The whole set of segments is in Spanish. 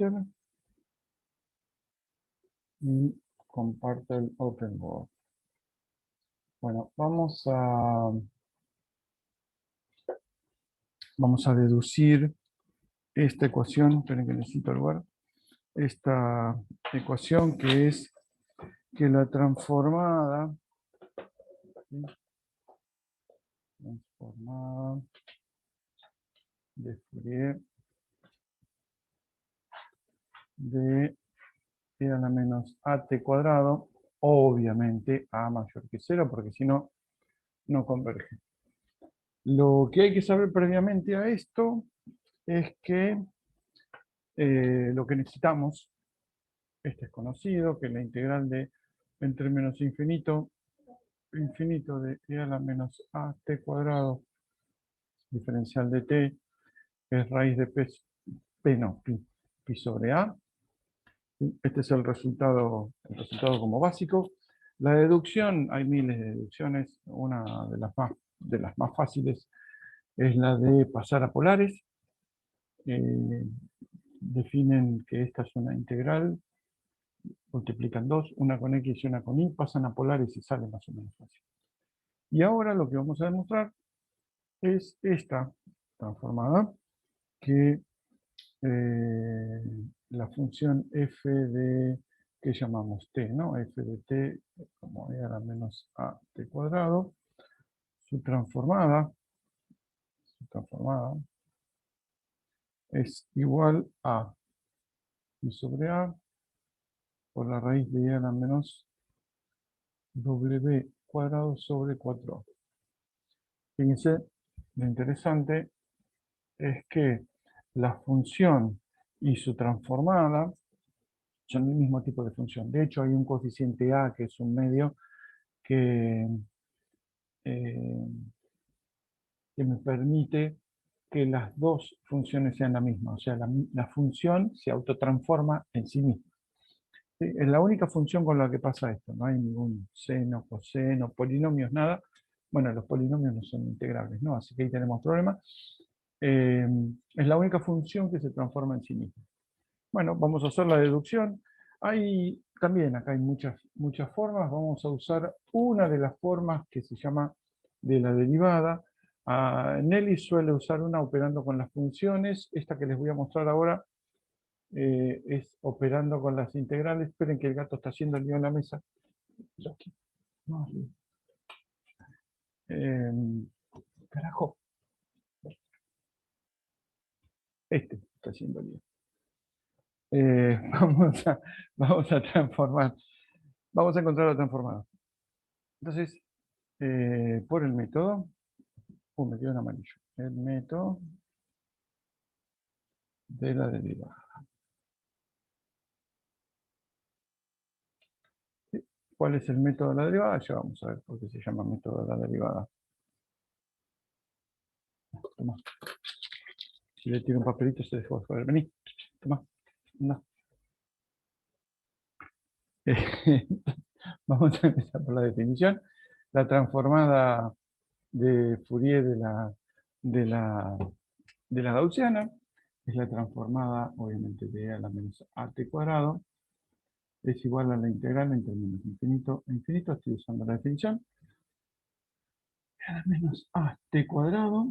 Twitter y comparto el OpenWorld. Bueno, vamos a deducir esta ecuación. Esperen que necesito el lugar. Esta ecuación que es que la transformada de Fourier de e a la menos at cuadrado, obviamente a mayor que 0, porque si no, no converge. Lo que hay que saber previamente a esto es que lo que necesitamos, este es conocido, que la integral de entre menos infinito de e a la menos at cuadrado diferencial de t es raíz de pi sobre a. Este es el resultado como básico. La deducción, hay miles de deducciones. Una de las más fáciles es la de pasar a polares. Definen que esta es una integral, multiplican dos, una con x y una con y, pasan a polares y sale más o menos fácil. Y ahora lo que vamos a demostrar es esta transformada, que la función f de, que llamamos t, ¿no? F de t como e a la menos a t cuadrado, su transformada es igual a pi sobre a por la raíz de e a la menos w cuadrado sobre 4a. Fíjense, lo interesante es que la función y su transformada son el mismo tipo de función. De hecho, hay un coeficiente a, que es un medio, que, eh, que me permite que las dos funciones sean la misma. O sea, la función se autotransforma en sí misma. ¿Sí? Es la única función con la que pasa esto. No hay ningún seno, coseno, polinomios, nada. Bueno, los polinomios no son integrables, ¿no? Así que ahí tenemos problemas. Es la única función que se transforma en sí misma. Bueno, vamos a hacer la deducción. También acá hay muchas formas. Vamos a usar una de las formas que se llama de la derivada. Nelly suele usar una operando con las funciones. Esta que les voy a mostrar ahora es operando con las integrales. Esperen que el gato está haciendo lío en la mesa. Carajo. Este está haciendo lío. Vamos a transformar. Vamos a encontrar la transformada. Entonces, por el método, me quedó en amarillo. El método de la derivada. ¿Sí? ¿Cuál es el método de la derivada? Ya vamos a ver por qué se llama método de la derivada. Toma. Si le tiro un papelito se dejó de joder. Vení. Toma. No. Vamos a empezar por la definición. La transformada de Fourier de la gaussiana es la transformada, obviamente, de e a la menos at cuadrado. Es igual a la integral entre menos infinito e infinito. Estoy usando la definición. E a la menos a t cuadrado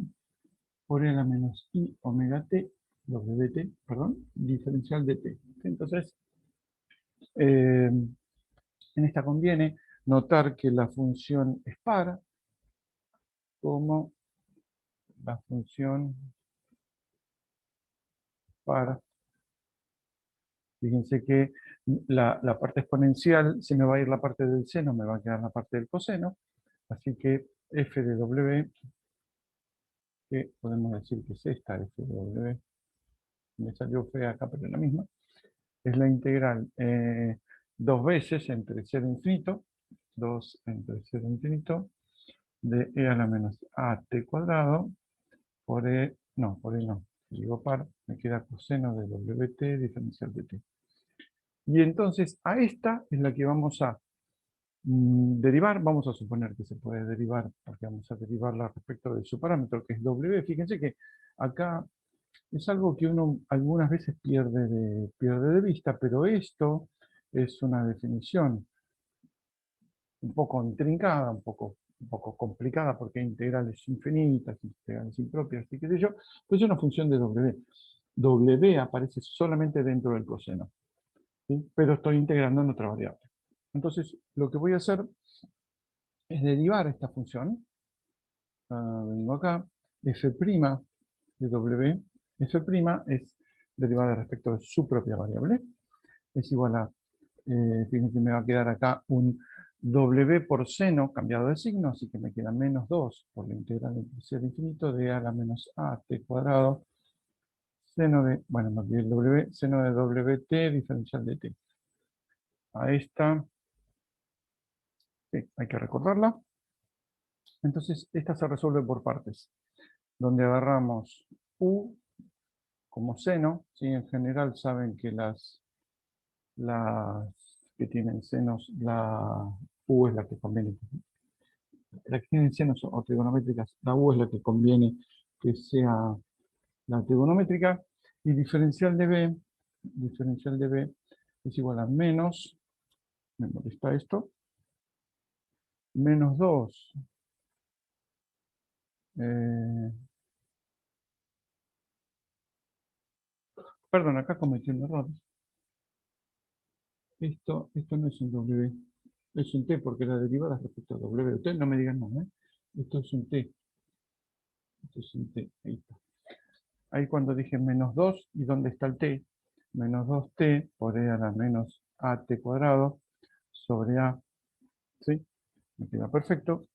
por e a la menos i omega t, wt, perdón, diferencial de t. Entonces, en esta conviene notar que la función es par, como la función par. Fíjense que la parte exponencial, se me va a ir la parte del seno, me va a quedar la parte del coseno. Así que f de w, que podemos decir que es esta f de w, me salió fea acá, pero es la misma, es la integral dos veces entre 0 e infinito, 2 entre 0 e infinito, de e a la menos a t cuadrado, por e no, digo par, me queda coseno de wt diferencial de t. Y entonces a esta es la que vamos a derivar. Vamos a suponer que se puede derivar, porque vamos a derivarla respecto de su parámetro, que es w. Fíjense que acá es algo que uno algunas veces pierde de vista, pero esto es una definición un poco intrincada, un poco complicada, porque hay integrales infinitas, integrales impropias, y qué sé yo, pues es una función de W. W aparece solamente dentro del coseno, ¿sí? Pero estoy integrando en otra variable. Entonces, lo que voy a hacer es derivar esta función. Vengo acá, f' de W, f' es derivada respecto de su propia variable, es igual a, fíjense, me va a quedar acá un W por seno cambiado de signo, así que me queda menos 2 por la integral entre c al infinito de a la menos a t cuadrado, seno de, bueno, no olvidé el W, seno de WT diferencial de t. A esta, sí, hay que recordarla. Entonces, esta se resuelve por partes, donde agarramos u como seno, ¿sí? En general saben que las que tienen senos, la u es la que conviene. Las que tienen senos o trigonométricas, la u es la que conviene que sea la trigonométrica, y diferencial de b es igual a menos, me molesta esto, menos 2. Perdón, acá cometí un error. Esto no es un W, es un T porque la derivada es respecto a W. Ustedes no me digan nada, ¿eh? Esto es un T, esto es un T, ahí está. Ahí cuando dije menos 2, ¿y dónde está el T? Menos 2T por E a la menos AT cuadrado sobre A, ¿sí? Me queda perfecto.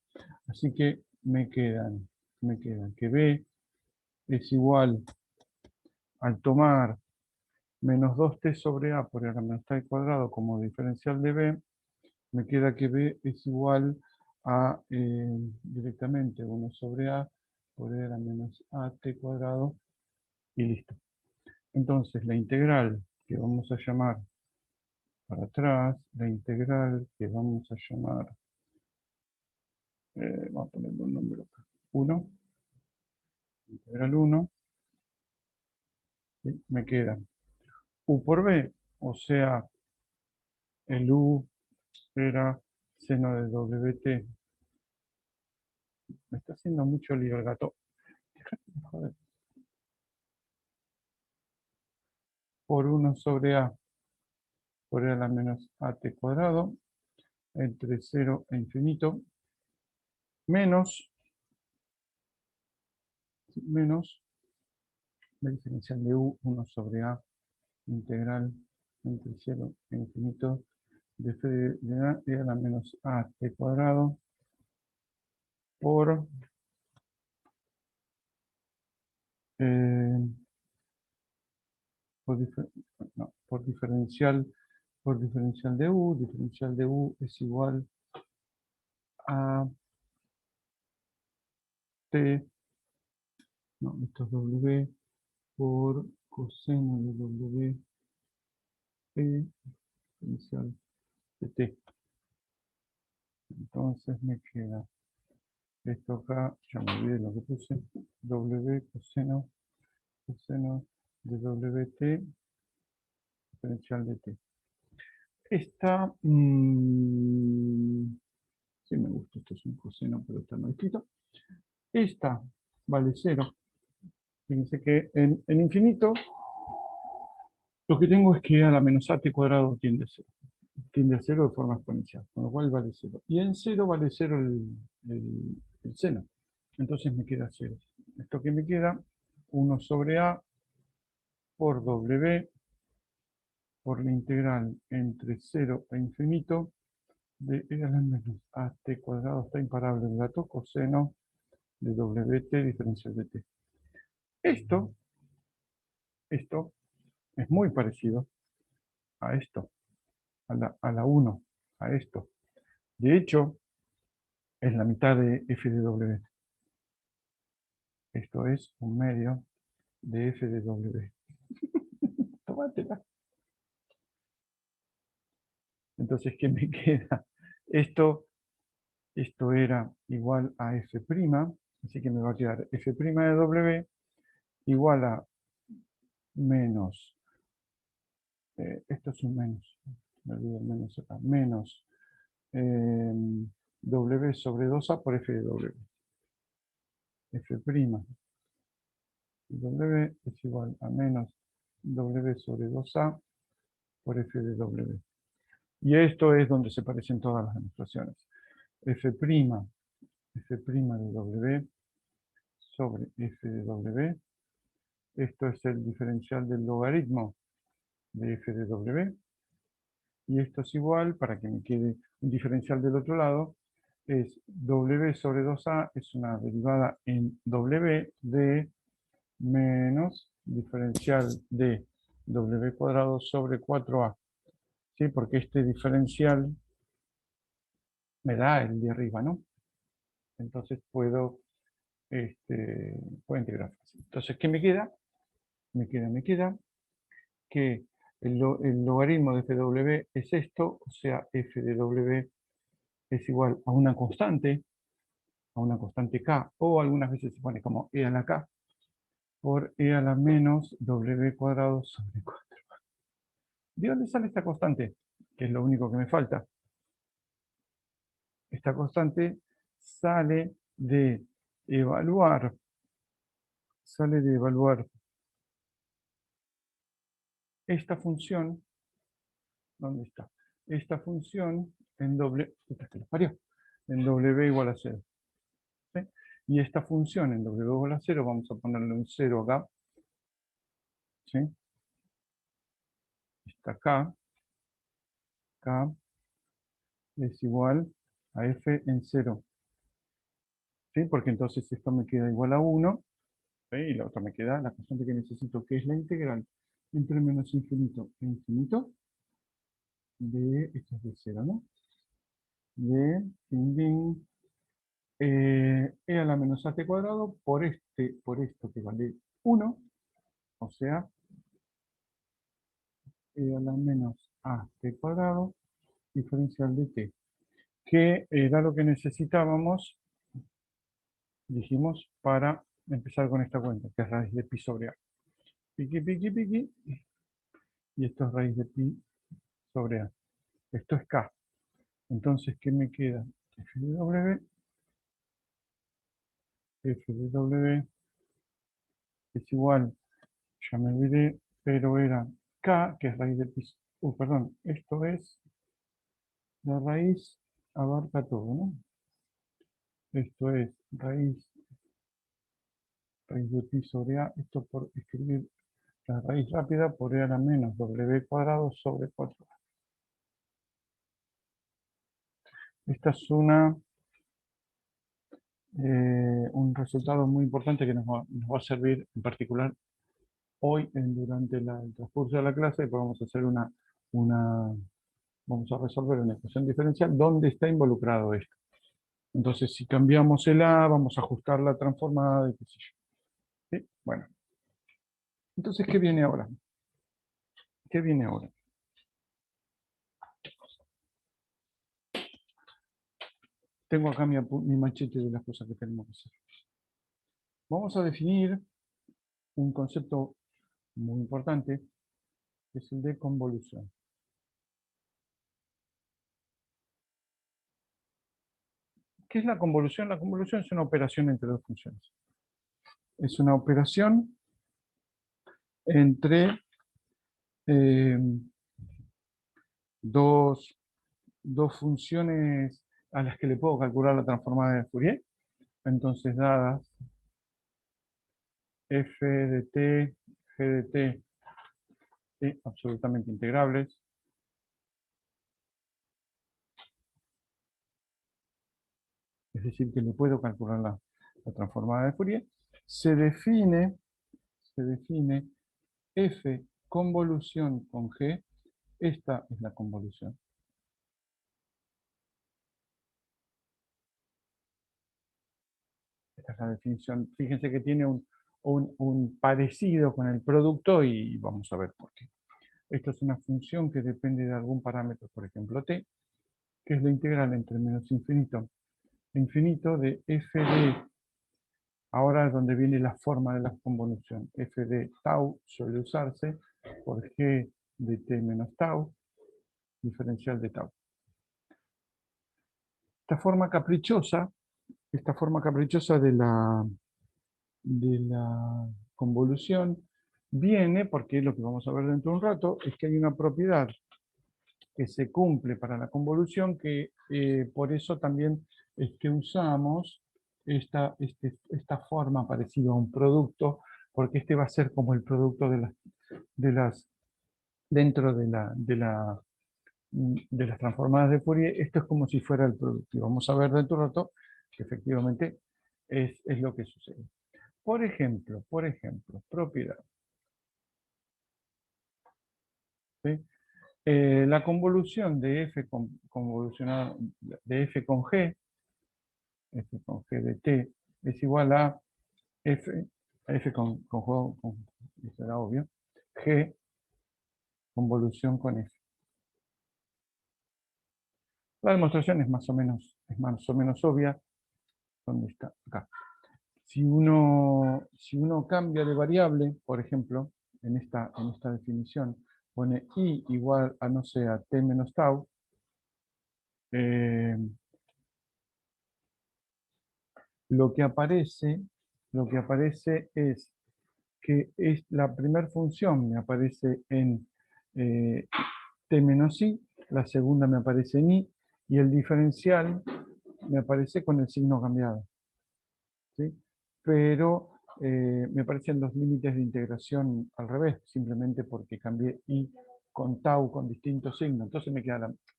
Así que me quedan que B es igual al tomar menos 2T sobre A por E a la menos T cuadrado como diferencial de B, me queda que B es igual a directamente 1 sobre A por E a la menos AT cuadrado y listo. Entonces la integral que vamos a llamar para atrás, la integral que vamos a llamar, vamos a ponerle un número acá, 1, integral 1, ¿sí? Me queda u por b, o sea, el u era seno de wt. Me está haciendo mucho lío el gato. Joder. Por 1 sobre a por e a la menos at cuadrado, entre 0 e infinito, menos la diferencial de u, 1 sobre a, integral entre 0 e infinito, de f de a e a la menos a t cuadrado por eh, no, por diferencial de u es igual a t, no, esto es w, por coseno de w, diferencial de t. Entonces me queda esto acá, ya me olvidé lo que puse, w coseno de wt, diferencial de t. Esta, sí me gusta, esto es un coseno, pero está no escrito. Esta vale 0. Fíjense que en infinito lo que tengo es que a la menos at cuadrado tiende a 0. Tiende a 0 de forma exponencial, con lo cual vale 0. Y en 0 vale 0 el seno. Entonces me queda 0. Esto que me queda, 1 sobre a por w por la integral entre 0 e infinito de e a la menos at cuadrado, está imparable el gato, coseno de wt diferencial de t. Esto es muy parecido a esto, a la 1, a esto. De hecho, es la mitad de f de w. Esto es un medio de f de w. Tómatela. Entonces, ¿qué me queda? Esto era igual a f', así que me va a quedar f' de w igual a menos, esto es un menos, me olvidé el menos acá, menos W sobre 2A por F de W. F' W es igual a menos W sobre 2A por F de W. Y esto es donde se parecen todas las demostraciones. F', F' de W sobre F de W. Esto es el diferencial del logaritmo de F de W. Y esto es igual, para que me quede un diferencial del otro lado, es W sobre 2A, es una derivada en W de menos diferencial de W cuadrado sobre 4A. ¿Sí? Porque este diferencial me da el de arriba, ¿no? Entonces puedo integrar fácil. Entonces, ¿qué me queda? Me queda que el logaritmo de FW es esto, o sea, f de W es igual a una constante K, o algunas veces se pone como e a la K, por e a la menos W cuadrado sobre 4. ¿De dónde sale esta constante? Que es lo único que me falta. Esta constante sale de evaluar esta función. ¿Dónde está? Esta función en en W igual a 0. ¿Sí? Y esta función en W igual a 0, vamos a ponerle un 0 acá. ¿Sí? Está acá. K es igual a F en 0. ¿Sí? Porque entonces esto me queda igual a 1. ¿Sí? Y la otra me queda la constante que necesito, que es la integral entre menos infinito e infinito de, esto es de 0, ¿no? De din, e a la menos at cuadrado por esto que vale 1, o sea, e a la menos at cuadrado diferencial de t, que era lo que necesitábamos, dijimos, para empezar con esta cuenta, que es raíz de pi sobre a. Piqui, piqui, piqui, y esto es raíz de pi sobre a. Esto es k. Entonces, ¿qué me queda? F de W es igual, ya me olvidé, pero era k, que es raíz de pi. Perdón, esto es la raíz, abarca todo, ¿no? Esto es raíz de pi sobre a, esto por escribir la raíz rápida por e a la menos W cuadrado sobre 4. Esta es un resultado muy importante que nos va a servir en particular hoy durante el transcurso de la clase, y vamos a hacer vamos a resolver una ecuación diferencial donde está involucrado esto. Entonces, si cambiamos el A, vamos a ajustar la transformada y qué sé yo. ¿Sí? Bueno, entonces, ¿qué viene ahora? ¿Qué viene ahora? Tengo acá mi machete de las cosas que tenemos que hacer. Vamos a definir un concepto muy importante, que es el de convolución. ¿Qué es la convolución? La convolución es una operación entre dos funciones. Es una operación entre eh, dos funciones a las que le puedo calcular la transformada de Fourier. Entonces, dadas f de t, g de t, ¿sí? Absolutamente integrables, es decir, que le puedo calcular la transformada de Fourier, se define f convolución con g. Esta es la convolución. Esta es la definición. Fíjense que tiene un parecido con el producto y vamos a ver por qué. Esto es una función que depende de algún parámetro, por ejemplo t, que es la integral entre menos infinito e infinito de f de Ahora es donde viene la forma de la convolución. F de tau suele usarse por G de t menos tau, diferencial de tau. Esta forma caprichosa de la convolución viene porque lo que vamos a ver dentro de un rato es que hay una propiedad que se cumple para la convolución que por eso también es que usamos esta forma parecida a un producto, porque este va a ser como el producto de las dentro de las transformadas de Fourier. Esto es como si fuera el producto. Y vamos a ver dentro de un rato que efectivamente es lo que sucede. Por ejemplo, propiedad. ¿Sí? La convolución de f convolucionada de f con g de t es igual a f con juego, eso era obvio, g convolución con f. La demostración es más o menos obvia. ¿Dónde está? Acá. Si uno cambia de variable, por ejemplo, en esta definición, pone i igual a, no sé, a t menos tau, eh, lo que aparece es que la primera función me aparece en t menos i, la segunda me aparece en i, y el diferencial me aparece con el signo cambiado. ¿Sí? Pero me parecen los límites de integración al revés, simplemente porque cambié i con tau con distintos signos. Entonces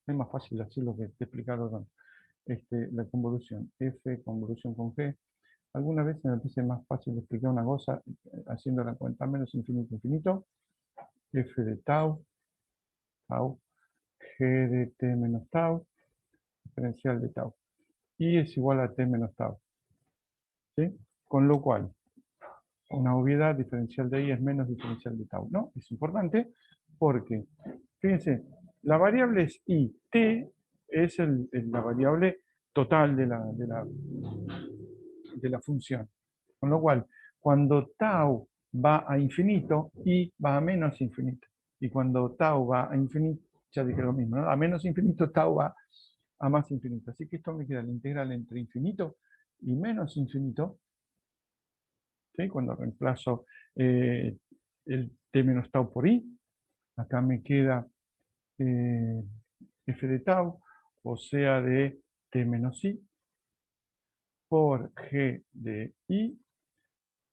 es más fácil decirlo que explicarlo con la convolución. F, convolución con G. Alguna vez me parece más fácil explicar una cosa haciendo la cuenta menos infinito infinito. F de tau, G de t menos tau, diferencial de tau. Y es igual a t menos tau. ¿Sí? Con lo cual, una obviedad, diferencial de i es menos diferencial de tau. ¿No? Es importante porque, fíjense, la variable es i, t es la variable total de la función. Con lo cual, cuando tau va a infinito, i va a menos infinito. Y cuando tau va a infinito, ya dije lo mismo, ¿no? A menos infinito, tau va a más infinito. Así que esto me queda la integral entre infinito y menos infinito. ¿Sí? Cuando reemplazo el t menos tau por i, acá me queda f de tau, o sea, de t menos i, por g de i,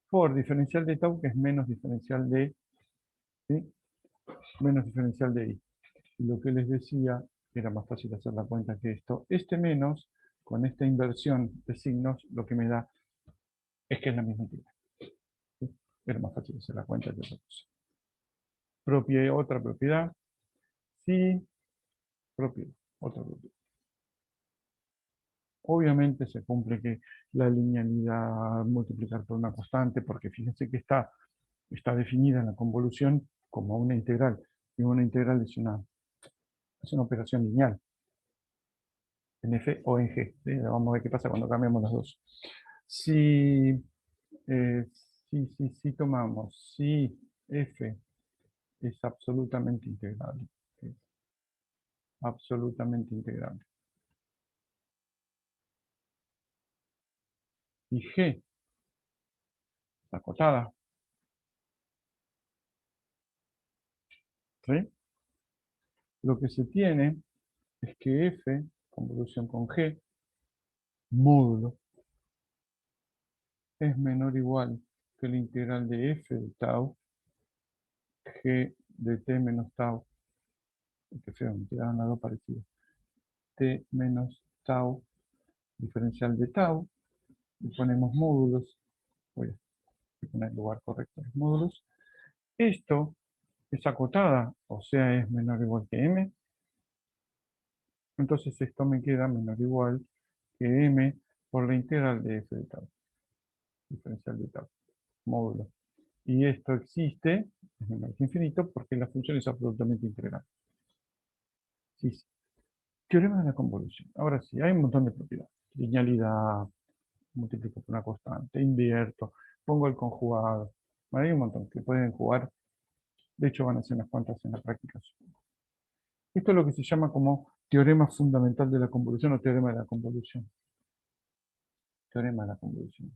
por diferencial de tau, que es menos diferencial de, ¿sí? Menos diferencial de i. Y lo que les decía, era más fácil hacer la cuenta que esto. Este menos, con esta inversión de signos, lo que me da es que es la misma integral. ¿Sí? Era más fácil hacer la cuenta que otra cosa. Otra propiedad. Sí, propiedad. Otra propiedad. Obviamente se cumple que la linealidad multiplicar por una constante, porque fíjense que está definida en la convolución como una integral. Y una integral es una operación lineal. En F o en G. ¿Sí? Vamos a ver qué pasa cuando cambiamos las dos. Si, eh, si tomamos, si F es absolutamente integrable, es absolutamente integrable, y G está acotada, ¿sí? Lo que se tiene es que F, convolución con G, módulo, es menor o igual que la integral de F de tau, G de t menos tau, que feo, me quedaron las dos parecidas, t menos tau, diferencial de tau, y ponemos módulos, voy a poner el lugar correcto los módulos. Esto es acotada, o sea, es menor o igual que m. Entonces esto me queda menor o igual que m por la integral de f de tau, diferencial de tau, módulo. Y esto existe, es menor que infinito, porque la función es absolutamente integral. Sí, sí. Teorema de la convolución. Ahora sí, hay un montón de propiedades. Linealidad, multiplico por una constante, invierto, pongo el conjugado. Bueno, hay un montón que pueden jugar. De hecho, van a hacer unas cuantas en la práctica. Esto es lo que se llama como teorema fundamental de la convolución o teorema de la convolución. Teorema de la convolución.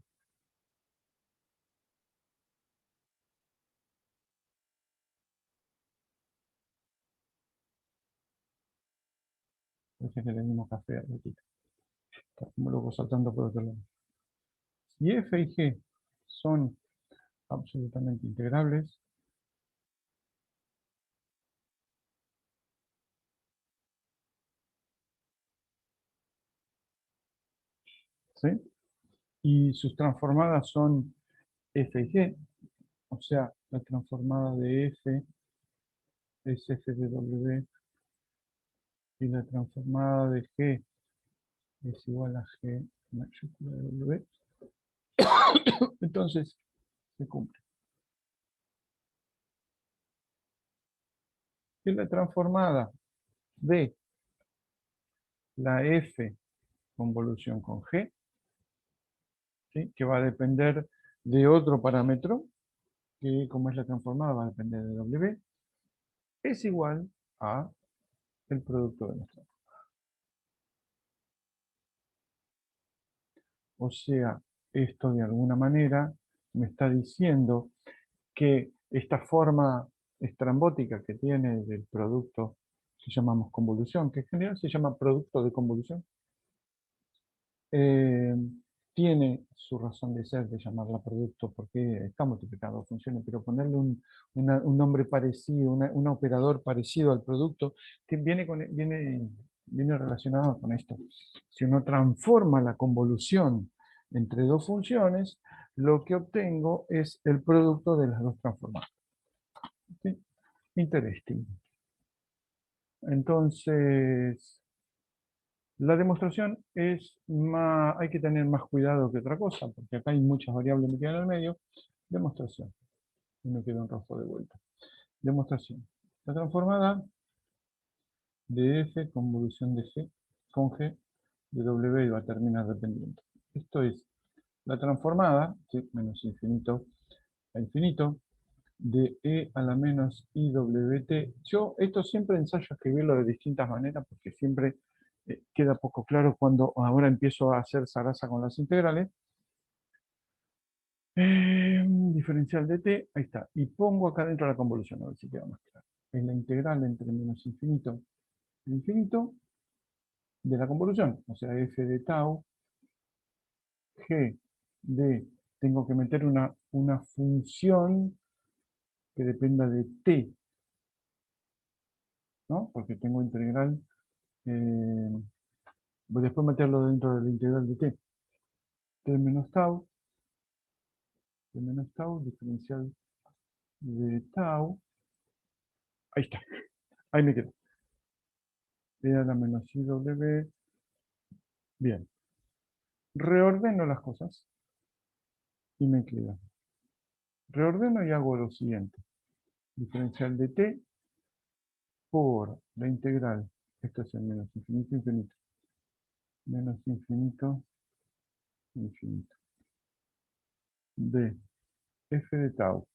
Parece que le dimos café a la tita. Está como loco saltando por otro lado. Si f y g son absolutamente integrables, ¿sí? Y sus transformadas son f y g, o sea, la transformada de f es f de w y la transformada de g es igual a g mayúscula de w, entonces se cumple. Y la transformada de la f convolución con g, ¿sí? Que va a depender de otro parámetro, que como es la transformada va a depender de w, es igual a el producto de nuestra. O sea, esto de alguna manera me está diciendo que esta forma estrambótica que tiene del producto que llamamos convolución, que en general se llama producto de convolución, eh, tiene su razón de ser de llamarla producto porque está multiplicado funciones, pero ponerle un nombre parecido, un operador parecido al producto, que viene relacionado con esto. Si uno transforma la convolución entre dos funciones, lo que obtengo es el producto de las dos transformadas. ¿Sí? Interesting. Entonces, la demostración es más, hay que tener más cuidado que otra cosa, porque acá hay muchas variables metidas en el medio. Demostración. Y me queda un rastro de vuelta. Demostración. La transformada de f convolución de g con g de w va a terminar dependiendo. Esto es la transformada, ¿sí? Menos infinito a infinito, de e a la menos iwt. Yo esto siempre ensayo a escribirlo de distintas maneras porque siempre queda poco claro cuando ahora empiezo a hacer zaraza con las integrales. Diferencial de t, ahí está. Y pongo acá dentro la convolución, a ver si queda más claro. Es la integral entre menos infinito e infinito de la convolución. O sea, f de tau, g de, tengo que meter una función que dependa de t, ¿no? Porque tengo integral, voy después meterlo dentro de la integral de t menos tau, diferencial de tau, ahí está, ahí me quedo. E a la menos iw, bien. Reordeno las cosas y me queda. Reordeno y hago lo siguiente. Diferencial de t por la integral, esto es el menos infinito, infinito, menos infinito, infinito, de f de tau.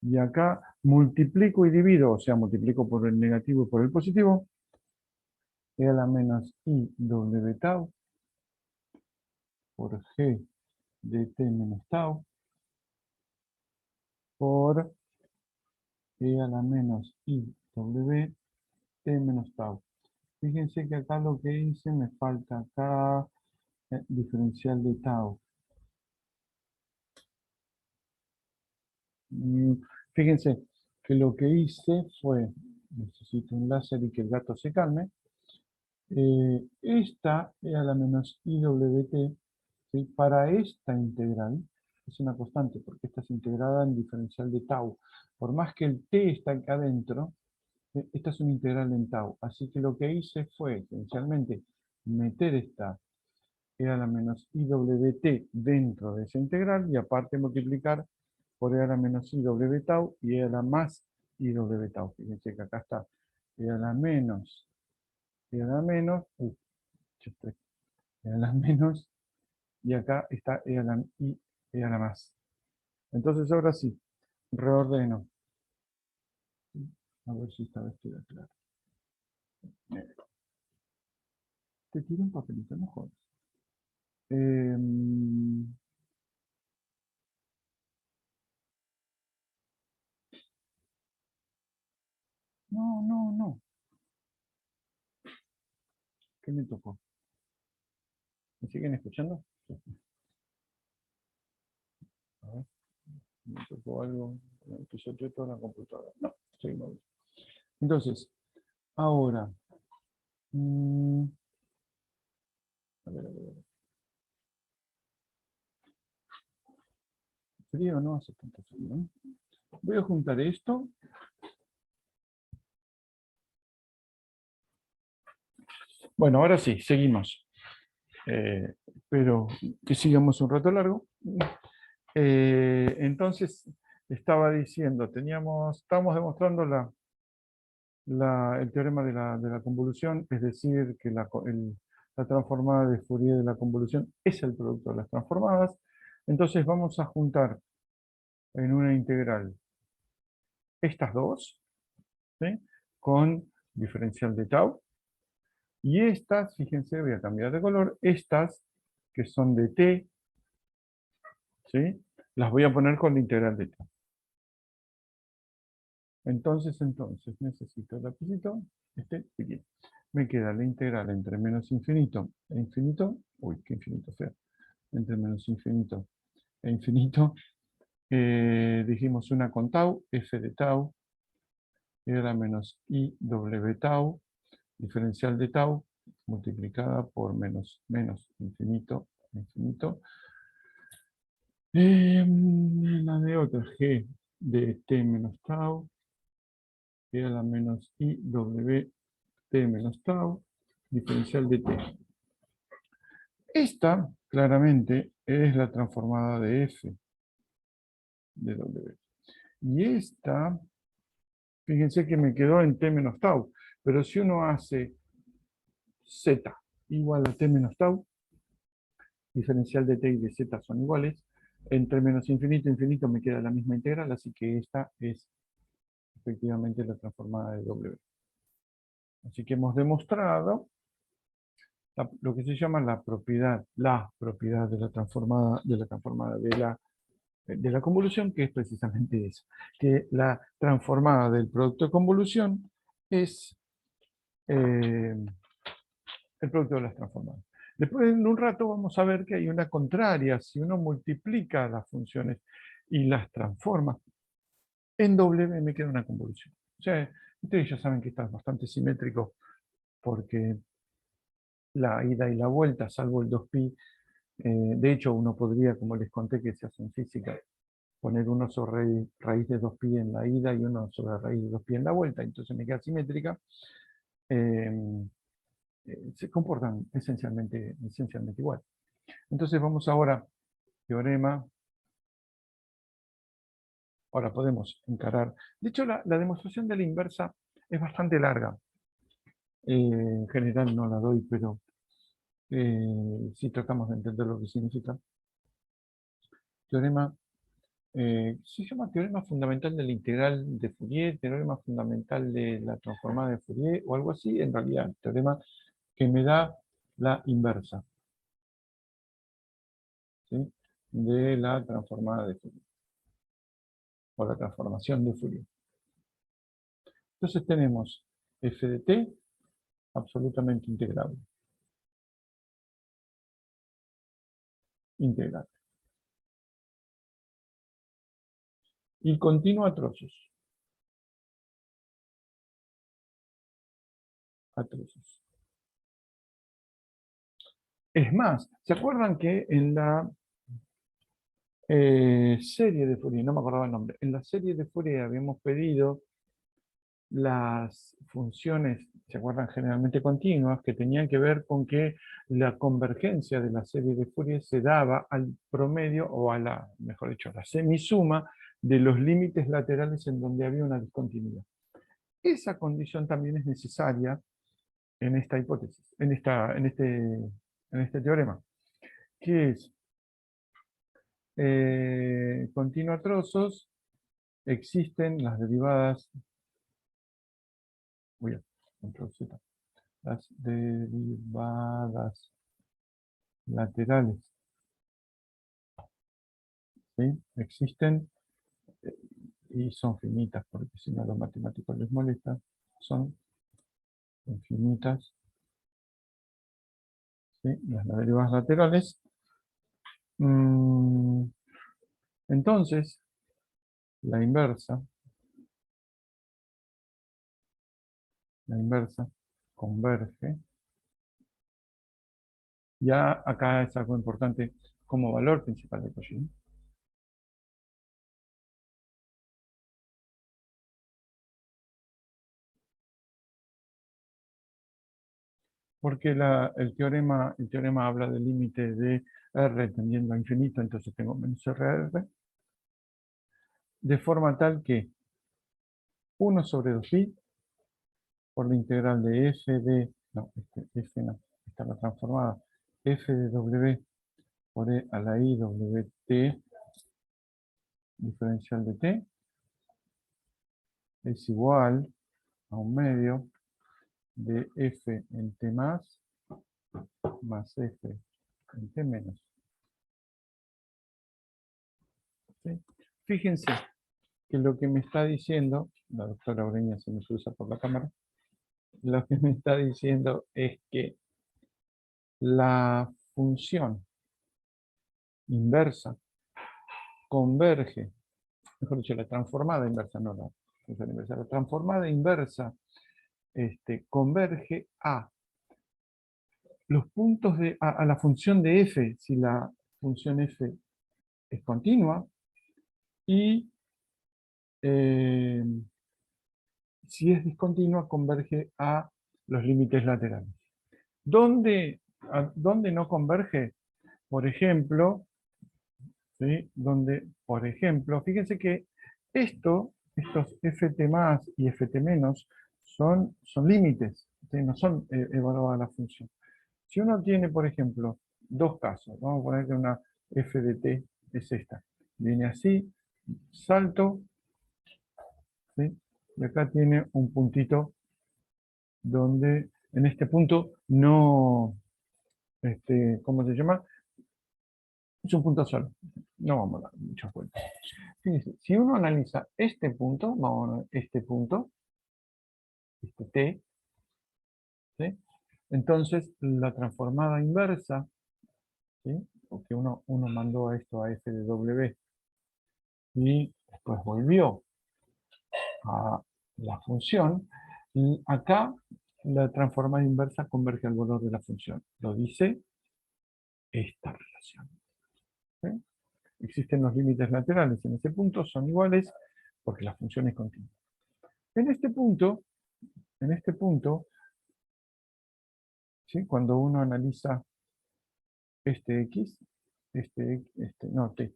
Y acá multiplico y divido, o sea, multiplico por el negativo y por el positivo, e a la menos i w tau por g de t menos tau por e a la menos i w t menos tau. Fíjense que acá lo que hice, me falta acá diferencial de tau. Mm, Fíjense que lo que hice fue, necesito un láser y que el gato se calme, esta e a la menos iwt, ¿sí? Para esta integral, es una constante porque esta es integrada en diferencial de tau. Por más que el t está acá adentro, esta es una integral en tau. Así que lo que hice fue esencialmente meter esta e a la menos iwt dentro de esa integral y aparte multiplicar por e a la menos iw tau y e a la más iw tau. Fíjense que acá está e a la menos, e a la menos, e a la menos y acá está e a la i, e a la más. Entonces ahora sí, reordeno. A ver si esta vez queda claro. Te tiro un papelito, no jodas. No, no, no. ¿Qué me tocó? ¿Me siguen escuchando? A ver, me tocó algo que yo toda la computadora. No, seguimos. Entonces, ahora. A ver, a ver, a ver. Frío no hace tanto frío, ¿no? Voy a juntar esto. Bueno, ahora sí, seguimos. Pero que sigamos un rato largo. Entonces, estaba diciendo, estábamos demostrando el teorema de la convolución, es decir, que la transformada de Fourier de la convolución es el producto de las transformadas. Entonces vamos a juntar en una integral estas dos, ¿sí? Con diferencial de tau. Y estas, fíjense, voy a cambiar de color, estas que son de t, ¿sí? Las voy a poner con la integral de t. Entonces, necesito el lapicito, aquí. Me queda la integral entre menos infinito e infinito, uy, qué infinito feo, entre menos infinito e infinito, dijimos una con tau, f de tau, era menos i w tau, diferencial de tau, multiplicada por menos infinito, infinito. La de otra, g de t menos tau, era la menos i w t menos tau, diferencial de t. Esta, claramente, es la transformada de f de w. Y esta, fíjense que me quedó en t menos tau, pero si uno hace z igual a t menos tau, diferencial de t y de z son iguales, entre menos infinito e infinito me queda la misma integral, así que esta es efectivamente la transformada de w. Así que hemos demostrado lo que se llama la propiedad de la transformada de la convolución, que es precisamente eso, que la transformada del producto de convolución es el producto de las transformadas. Después, en un rato, vamos a ver que hay una contraria. Si uno multiplica las funciones y las transforma en W, me queda una convolución. O sea, ustedes ya saben que está bastante simétrico porque la ida y la vuelta, salvo el 2pi, de hecho uno podría, como les conté que se hace en física, poner uno sobre raíz de 2pi en la ida y uno sobre raíz de 2pi en la vuelta, entonces me queda simétrica. Se comportan esencialmente igual. Entonces vamos ahora, teorema, ahora podemos encarar. De hecho, la demostración de la inversa es bastante larga. En general no la doy, pero si tratamos de entender lo que significa. Teorema, se llama teorema fundamental de la integral de Fourier, teorema fundamental de la transformada de Fourier, o algo así, en realidad, teorema que me da la inversa, ¿sí? De la transformada de Fourier, o la transformación de Fourier. Entonces tenemos f de t absolutamente integrable. Integral. Y continuo a trozos. A trozos. Es más, ¿se acuerdan que en la serie de Fourier, no me acordaba el nombre, en la serie de Fourier habíamos pedido las funciones, ¿se acuerdan? Generalmente continuas, que tenían que ver con que la convergencia de la serie de Fourier se daba al promedio, o a la, mejor dicho, a la semisuma de los límites laterales en donde había una discontinuidad. Esa condición también es necesaria en esta hipótesis, en este teorema, que es continua a trozos, existen las derivadas, control Z, las derivadas laterales, ¿sí? Existen y son finitas, porque si no a los matemáticos les molesta, son infinitas, ¿sí? Las derivadas laterales. Entonces, la inversa converge. Ya acá es algo importante como valor principal de Cauchy. Porque el teorema habla del límite de R tendiendo a infinito, entonces tengo menos RR, de forma tal que 1 sobre 2pi por la integral de f de, no, f no, esta es la transformada, f de w por e a la i wt diferencial de t es igual a un medio de f en t más f en t menos. ¿Sí? Fíjense que lo que me está diciendo, la doctora Ureña se me cruza por la cámara, lo que me está diciendo es que la función inversa converge, mejor dicho, la transformada inversa, no la función inversa, la transformada inversa converge a los puntos a la función de f, si la función f es continua, y eh, si es discontinua, converge a los límites laterales. ¿Dónde no converge? Por ejemplo, ¿sí? Donde, por ejemplo, fíjense que estos ft más y ft menos son límites, ¿sí? No son evaluadas la función. Si uno tiene, por ejemplo, dos casos, vamos a poner que una f de t es esta, viene así, salto, ¿sí? Y acá tiene un puntito donde en este punto no, ¿cómo se llama? Es un punto solo, no vamos a dar muchas vueltas. Fíjense, si uno analiza este punto, vamos a ver este punto, este t, ¿sí? Entonces la transformada inversa, ¿sí? Porque uno mandó a esto a f de w y después volvió a la función, y acá la transformada inversa converge al valor de la función. Lo dice esta relación. ¿Sí? Existen los límites laterales en ese punto, son iguales porque la función es continua. En este punto, ¿sí? Cuando uno analiza este x, no, t,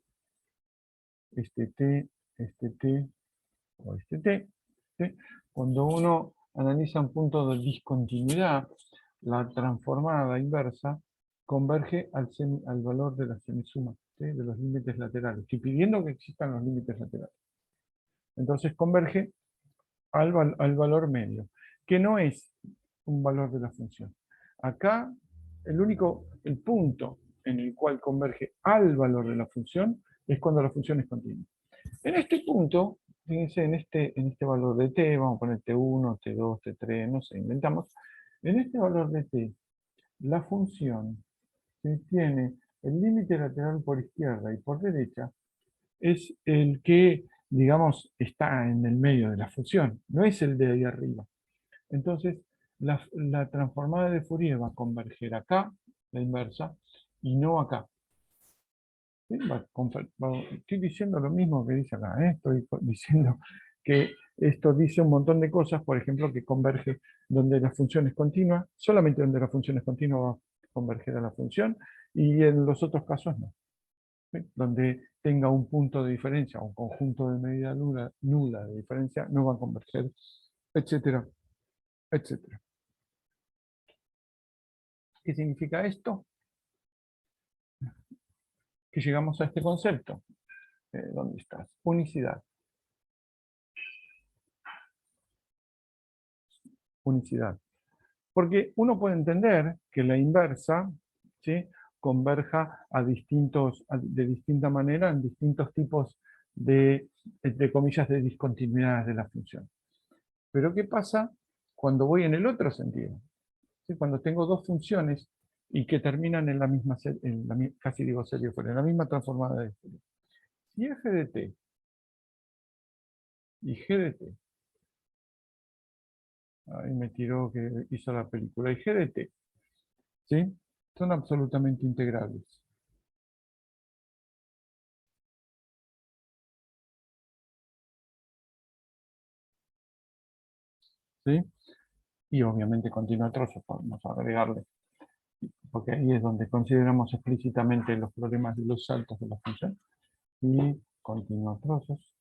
este t o este t, ¿sí? Cuando uno analiza un punto de discontinuidad, la transformada inversa converge al valor de la semisuma, ¿sí? De los límites laterales. Estoy pidiendo que existan los límites laterales. Entonces converge al valor medio, que no es un valor de la función. Acá, el punto en el cual converge al valor de la función es cuando la función es continua. En este punto, fíjense, en este valor de t, vamos a poner t1, t2, t3, no sé, inventamos. En este valor de t, la función que tiene el límite lateral por izquierda y por derecha es el que, digamos, está en el medio de la función, no es el de ahí arriba. Entonces, la transformada de Fourier va a converger acá, la inversa, y no acá. ¿Sí? Estoy diciendo lo mismo que dice acá, ¿eh? Estoy diciendo que esto dice un montón de cosas, por ejemplo, que converge donde la función es continua, solamente donde la función es continua va a converger a la función, y en los otros casos no. ¿Sí? Donde tenga un punto de diferencia, un conjunto de medida nula de diferencia, no va a converger, etcétera, etcétera. ¿Qué significa esto? que llegamos a este concepto. ¿Dónde estás? Unicidad. Unicidad. Porque uno puede entender que la inversa, ¿sí?, converja de distinta manera en distintos tipos de, entre comillas, de discontinuidades de la función. Pero ¿qué pasa cuando voy en el otro sentido? ¿Sí? Cuando tengo dos funciones y que terminan en la misma serie, casi digo serie fuera, en la misma transformada de Fourier. Si f de t y g de t, ahí me tiró que hizo la película, y g de t, ¿sí?, son absolutamente integrables. ¿Sí? Y obviamente continúa trozo, podemos agregarle, porque ahí es donde consideramos explícitamente los problemas de los saltos de la función. Y continúa trozos.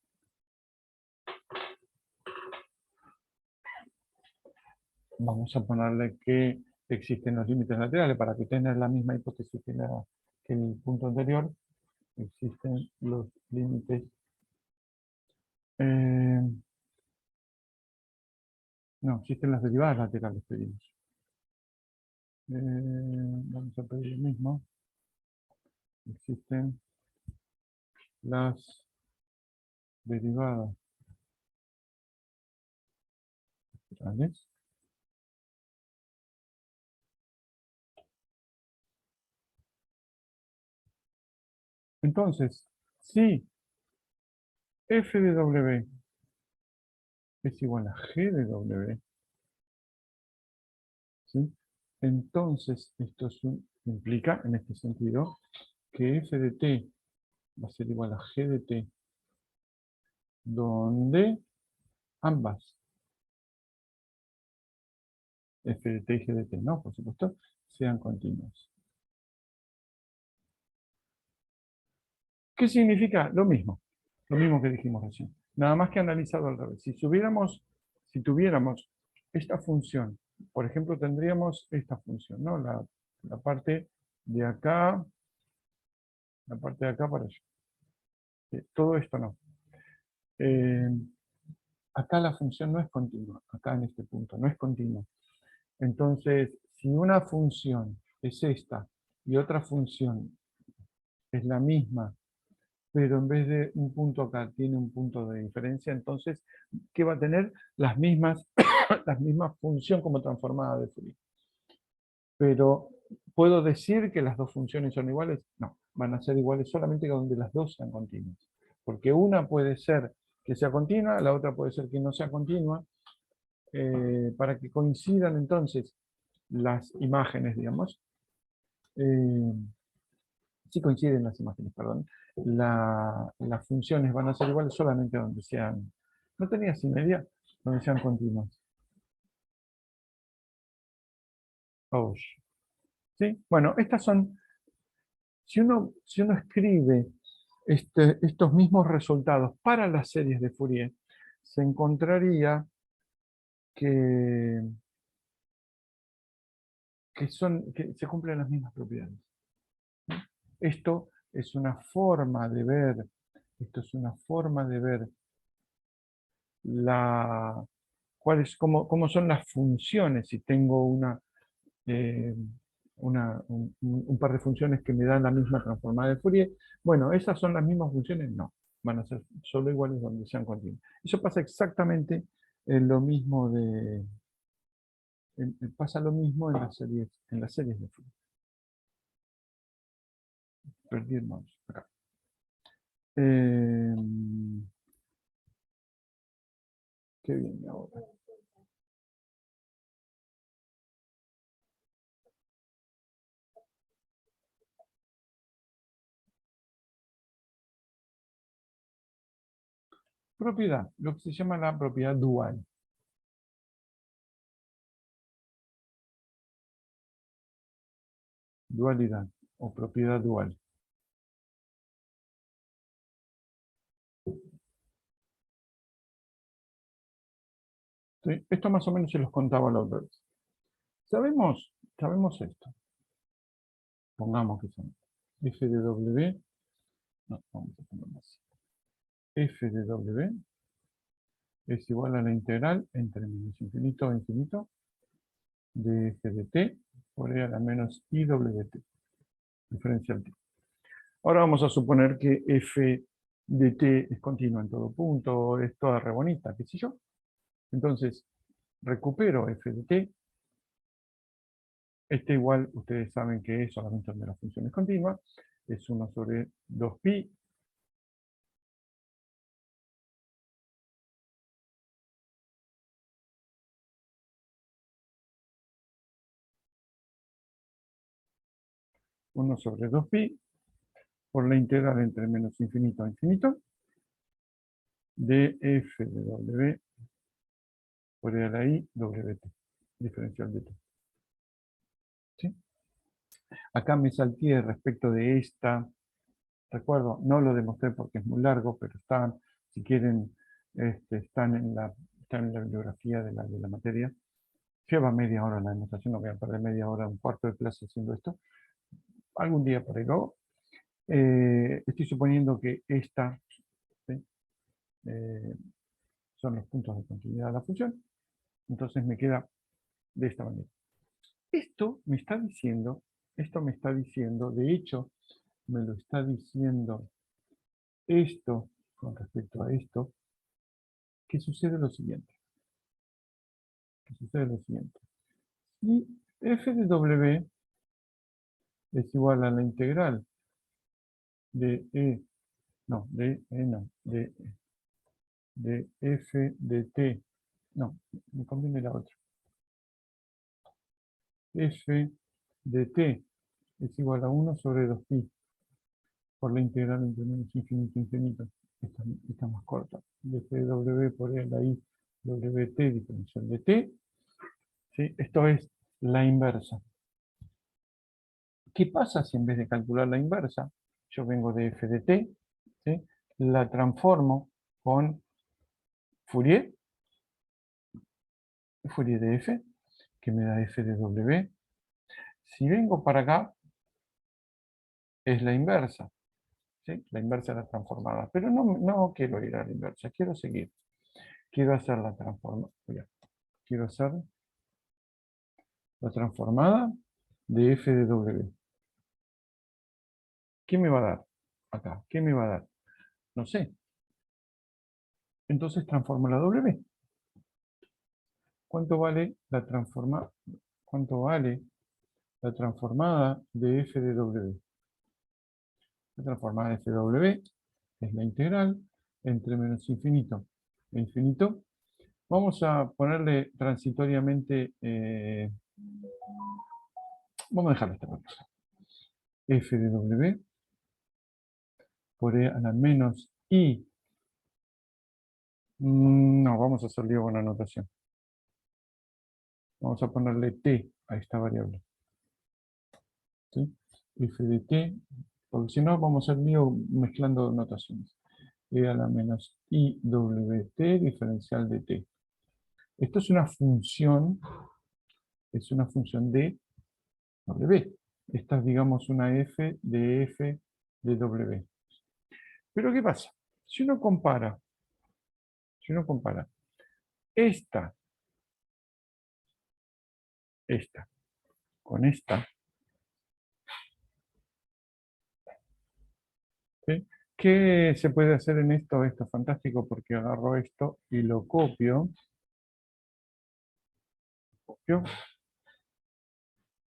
Vamos a ponerle que existen los límites laterales para que tenga la misma hipótesis que el punto anterior. Existen los límites. No, existen las derivadas laterales, pedimos. Vamos a pedir lo mismo. Existen las derivadas laterales. Entonces, si f de w es igual a g de w, ¿sí?, entonces esto implica, en este sentido, que f de t va a ser igual a g de t, donde ambas, f de t y g de t, no, por supuesto, sean continuas. ¿Qué significa? Lo mismo que dijimos recién. Nada más que analizado al revés. Si tuviéramos esta función, por ejemplo, tendríamos esta función, ¿no? La parte de acá, para allá. Todo esto no. Acá la función no es continua, acá en este punto, no es continua. Entonces, si una función es esta y otra función es la misma, pero en vez de un punto acá tiene un punto de diferencia, entonces, ¿qué va a tener? Las mismas, las mismas función como transformada de Fourier. Pero, ¿puedo decir que las dos funciones son iguales? No, van a ser iguales solamente donde las dos sean continuas. Porque una puede ser que sea continua, la otra puede ser que no sea continua. Para que coincidan entonces las imágenes, digamos, sí coinciden las imágenes, perdón, las funciones van a ser iguales solamente donde sean, no tenía sin media, donde sean continuas. Oh, ¿sí? Bueno, estas son, si uno escribe estos mismos resultados para las series de Fourier, se encontraría que, que se cumplen las mismas propiedades. Esto es una forma de ver, cómo son las funciones si tengo eh, un par de funciones que me dan la misma transformada de Fourier. Bueno, ¿esas son las mismas funciones? No, van a ser solo iguales donde sean continuas. Eso pasa exactamente pasa lo mismo en las series de Fourier. Perdí el mouse, acá. Qué bien ahora. Propiedad, lo que se llama la propiedad dual. Dualidad o propiedad dual. ¿Sí? Esto más o menos se los contaba la otra vez. Sabemos esto. Pongamos que son f de w No, vamos a ponerlo así. F de W es igual a la integral entre menos infinito a infinito de f de t por e a la menos I w t, diferencial t. Ahora vamos a suponer que f de t es continua en todo punto, es toda re bonita, qué sé yo. Entonces, recupero f de t. Este igual, ustedes saben que es solamente donde la función es continua, es 1 sobre 2pi. Uno sobre 2pi por la integral entre menos infinito a infinito de f de w por e a la i wt, diferencial de t. ¿Sí? Acá me salté respecto de esta, recuerdo, no lo demostré porque es muy largo, pero están, si quieren, están en la bibliografía de la materia. Lleva media hora la demostración, no voy a perder media hora, un cuarto de clase haciendo esto. Algún día por ahí luego. Estoy suponiendo que esta, ¿sí? Son los puntos de continuidad de la función. Entonces me queda de esta manera. Esto me está diciendo, de hecho, me lo está diciendo esto con respecto a esto, que sucede lo siguiente. Si f de w es igual a la integral de de f de t, no, me conviene la otra. F de t es igual a 1 sobre 2pi por la integral entre menos infinito a infinito. Esta más corta. De f de w por e a la i wt diferencial de t. ¿Sí? Esto es la inversa. ¿Qué pasa si en vez de calcular la inversa, yo vengo de f de t, ¿sí? La transformo con Fourier de f, que me da f de w? Si vengo para acá, es la inversa, ¿sí? La inversa de la transformada. Pero no quiero ir a la inversa, quiero seguir. Quiero hacer la transformada. Quiero hacer la transformada de f de w. ¿Qué me va a dar? Acá, ¿qué me va a dar? No sé. Entonces transformo la w. ¿Cuánto vale la transformada de f de w? La transformada de f de w es la integral entre menos infinito e infinito. Vamos a ponerle transitoriamente, vamos a dejar esta cosa. F de w por e a la menos i. No, vamos a hacer lío con la notación. Vamos a ponerle t a esta variable. ¿Sí? F de t, porque si no vamos a hacer lío mezclando notaciones. E a la menos i wt diferencial de t. Esto es una función de w. Esta es, digamos, una f de w. Pero ¿qué pasa? Si uno compara esta con esta, ¿sí? ¿Qué se puede hacer en esto? Esto es fantástico porque agarro esto y lo copio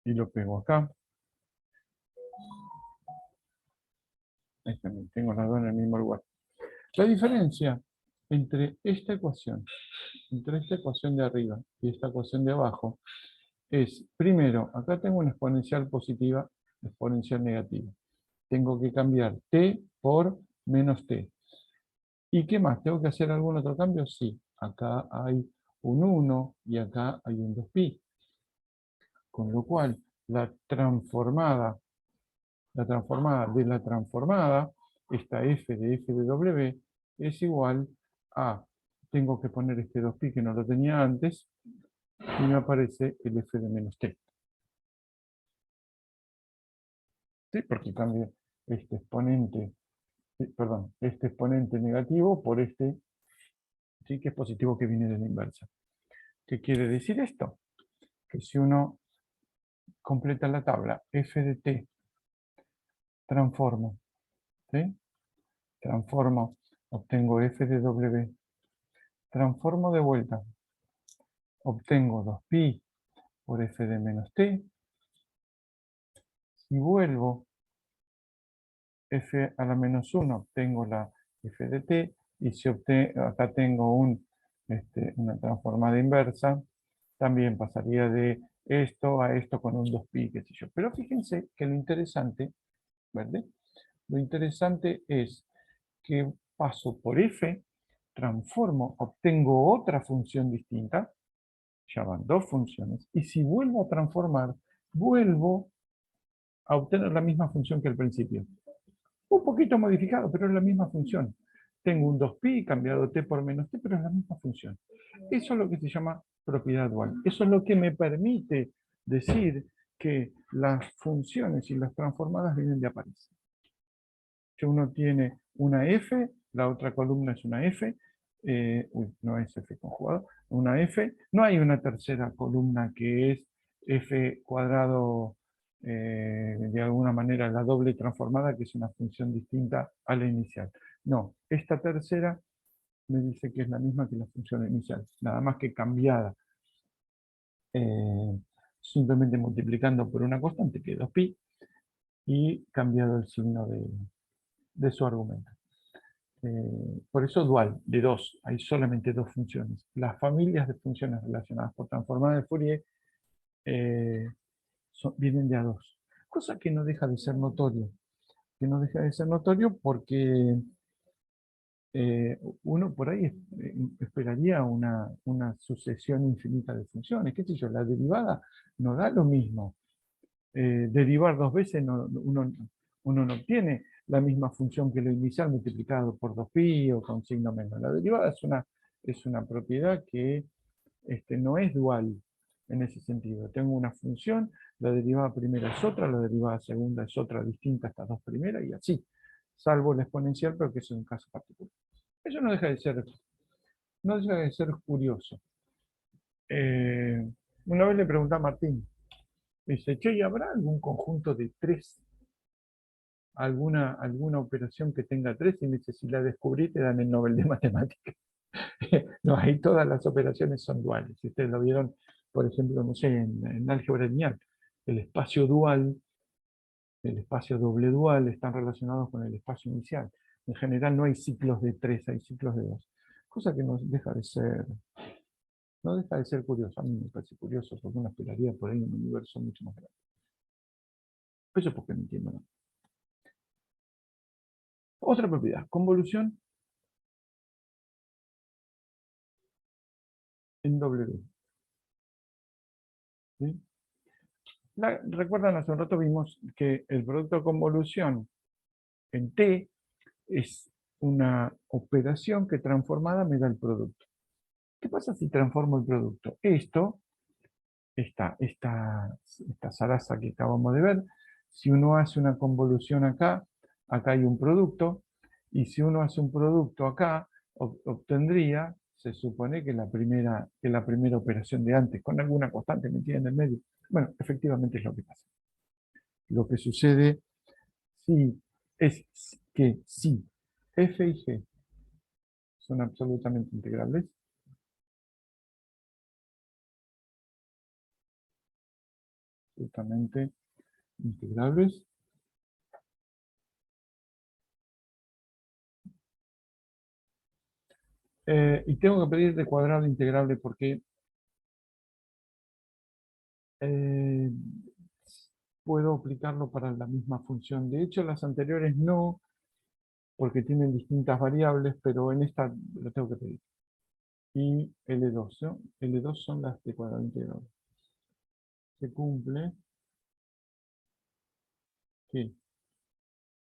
y lo pego acá. Ahí también tengo las dos en el mismo lugar. La diferencia entre esta ecuación de arriba y esta ecuación de abajo es, primero, acá tengo una exponencial positiva, exponencial negativa. Tengo que cambiar t por menos t. ¿Y qué más? ¿Tengo que hacer algún otro cambio? Sí. Acá hay un 1 y acá hay un 2pi. Con lo cual, la transformada de la transformada, esta f de w, es igual a, tengo que poner este 2pi que no lo tenía antes, y me aparece el f de menos t. ¿Sí? Porque cambio este exponente perdón, este exponente negativo por este, sí, que es positivo que viene de la inversa. ¿Qué quiere decir esto? Que si uno completa la tabla f de t, transformo, ¿sí? Transformo, obtengo f de w, transformo de vuelta, obtengo 2pi por f de menos t, y vuelvo f a la menos 1, obtengo la f de t, y si acá tengo una transformada inversa, también pasaría de esto a esto con un 2pi, qué sé yo. Pero fíjense que lo interesante, ¿vale? Lo interesante es que paso por f, transformo, obtengo otra función distinta, ya van dos funciones, y si vuelvo a transformar, vuelvo a obtener la misma función que al principio. Un poquito modificado, pero es la misma función. Tengo un 2pi cambiado t por menos t, pero es la misma función. Eso es lo que se llama propiedad dual. Eso es lo que me permite decir que las funciones y las transformadas vienen de apariencia. Uno tiene una f, la otra columna es una f, no es f conjugado, una f, no hay una tercera columna que es f cuadrado, de alguna manera la doble transformada, que es una función distinta a la inicial. No, esta tercera me dice que es la misma que la función inicial, nada más que cambiada, simplemente multiplicando por una constante que es 2pi y cambiado el signo de su argumento. Por eso dual, de dos, hay solamente dos funciones. Las familias de funciones relacionadas por transformada de Fourier vienen de a dos. Cosa que no deja de ser notorio. Que no deja de ser notorio porque uno por ahí esperaría una sucesión infinita de funciones. ¿Qué sé yo? La derivada no da lo mismo. Derivar dos veces uno no obtiene la misma función que lo inicial multiplicado por 2pi o con signo menos. La derivada es una propiedad que no es dual en ese sentido. Tengo una función, la derivada primera es otra, la derivada segunda es otra distinta a estas dos primeras y así, salvo la exponencial, pero que es un caso particular. Eso no deja de ser curioso. Una vez le pregunté a Martín, dice, che, ¿y habrá algún conjunto de tres? Alguna operación que tenga tres, y me dice, si la descubrí te dan el Nobel de Matemáticas. No, ahí todas las operaciones son duales. Si ustedes lo vieron, por ejemplo, no sé, en álgebra lineal, el espacio dual, el espacio doble dual están relacionados con el espacio inicial. En general no hay ciclos de tres, hay ciclos de dos. Cosa que no deja de ser curioso. A mí me parece curioso porque uno esperaría por ahí un universo mucho más grande. Eso es porque no entiendo nada. Otra propiedad, convolución en W. ¿Sí? Recuerdan, hace un rato vimos que el producto de convolución en T es una operación que transformada me da el producto. ¿Qué pasa si transformo el producto? Esta zaraza que acabamos de ver, si uno hace una convolución acá, acá hay un producto, y si uno hace un producto acá, obtendría, se supone que la primera operación de antes, con alguna constante metida en el medio. Bueno, efectivamente es lo que pasa. Lo que sucede es que si f y g son absolutamente integrables, absolutamente integrables, y tengo que pedir de cuadrado integrable porque eh, puedo aplicarlo para la misma función. De hecho, las anteriores no, porque tienen distintas variables, pero en esta lo tengo que pedir. Y L2, ¿no? L2 son las de cuadrado integrable. Se cumple que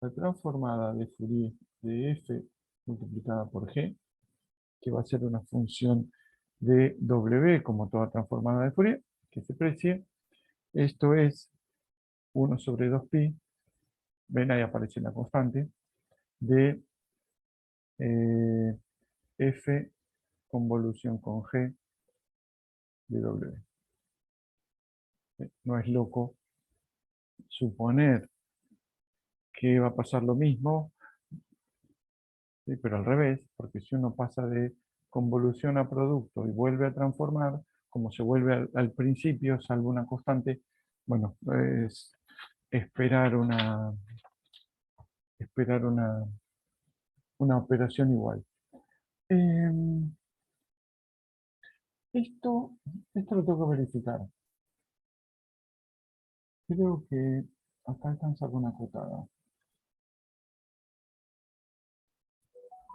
la transformada de Fourier de f multiplicada por g, que va a ser una función de w, como toda transformada de Fourier, que se precie, esto es 1 sobre 2pi, ven ahí aparece la constante, de eh, F convolución con G de W. No es loco suponer que va a pasar lo mismo, ¿sí? Pero al revés, porque si uno pasa de convolución a producto y vuelve a transformar, como se vuelve al principio, salvo una constante, bueno, es esperar una operación igual. Em, esto, esto lo tengo que verificar. Creo que acá alcanza con una acotada.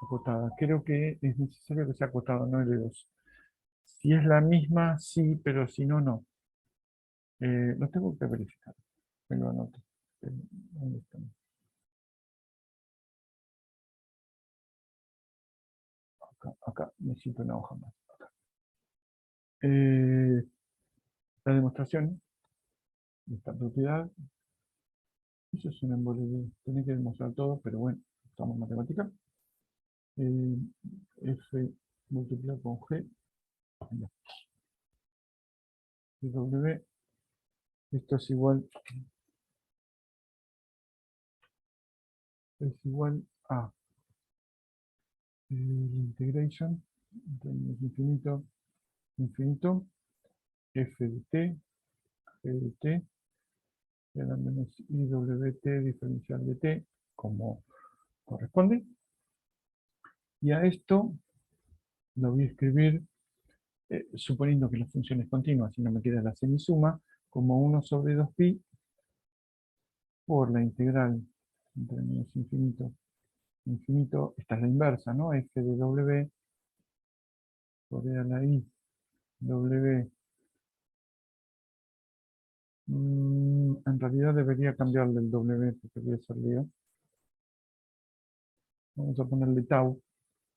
Acotada. Creo que es necesario que sea acotada, no L2. Si es la misma, sí, pero si no, no. Lo tengo que verificar. Me lo anoto. ¿Dónde está? Acá, necesito una hoja más. Eh, la demostración de esta propiedad. Eso es un embole. Tenés que demostrar todo, pero bueno, estamos en matemática. Eh, F multiplicado con G. Ya. Y W. Esto es igual a integration entre infinito, infinito, F de t, G de t, y ahora menos IWT diferencial de t, como corresponde. Y a esto lo voy a escribir suponiendo que la función es continua, si no me queda la semisuma, como 1 sobre 2pi por la integral entre menos infinito, infinito, esta es la inversa, ¿no? F de W por E a la I, W. En realidad debería cambiarle el W porque voy a hacer lío. Vamos a ponerle tau,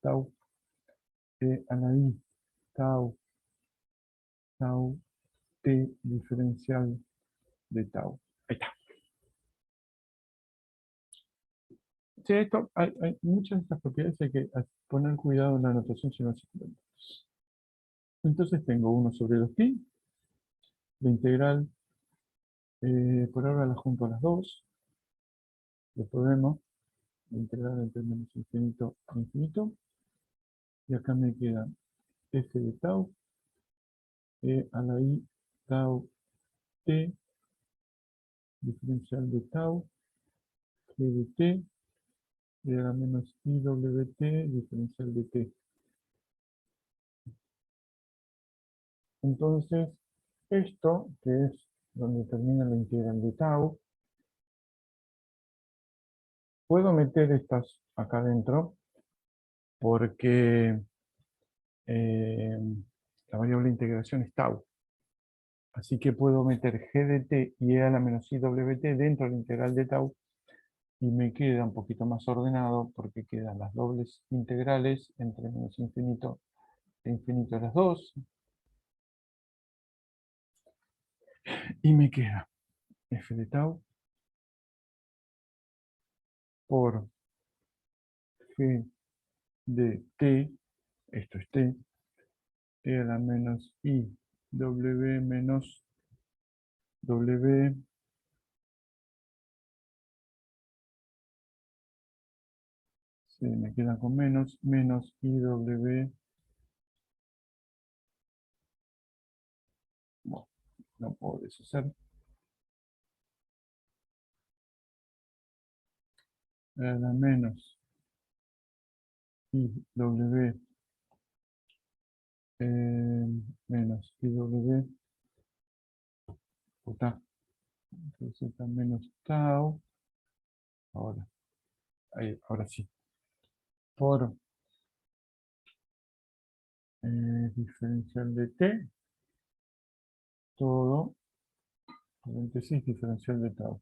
tau, E a la I, tau, tau, T diferencial de tau. Ahí está. Sí, hay muchas de estas propiedades hay que poner cuidado en la anotación si no se entiende. Entonces tengo 1 sobre 2pi, la integral, por ahora la junto a las dos, después vemos la integral entre menos infinito a infinito, y acá me queda f de tau, e a la i tau t, diferencial de tau, g de t, y a la menos i w t, diferencial de t. Entonces, esto, que es donde termina la integral de tau, puedo meter estas acá adentro porque eh, la variable de integración es tau. Así que puedo meter g de t y e a la menos i w t dentro de la integral de tau y me queda un poquito más ordenado porque quedan las dobles integrales entre menos infinito e infinito las dos. Y me queda f de tau por g de t, esto es t, e a la menos i w menos w, sí, me queda con menos, menos i w, bueno, no puedo deshacer, e a la menos i w menos i w, puta, entonces está menos tau, ahora, ahora sí, por diferencial de t, todo, paréntesis, diferencial de tau.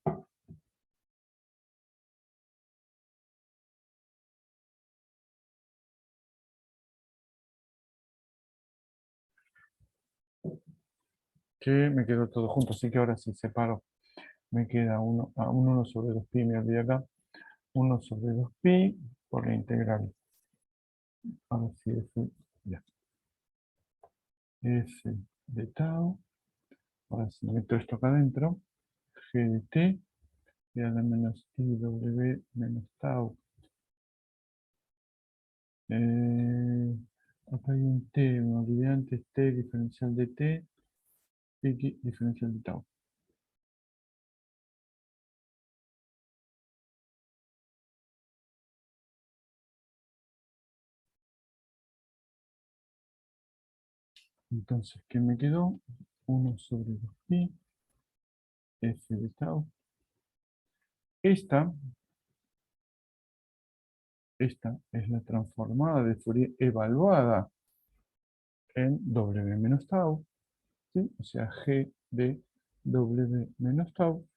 Que me quedó todo junto, así que ahora sí separo. Me queda un 1 sobre 2pi, me olvidé acá. 1 sobre 2pi por la integral Ahora sí, F, ya. F de tau. Ahora sí, meto esto acá adentro. G de t. Y a la menos I, W, menos tau. Acá hay un t, me olvidé antes, t diferencial de t. X diferencial de tau. Entonces, ¿qué me quedó? 1 sobre 2pi, f de tau. Esta es la transformada de Fourier evaluada en W menos tau, ¿sí? O sea, G de W menos tau,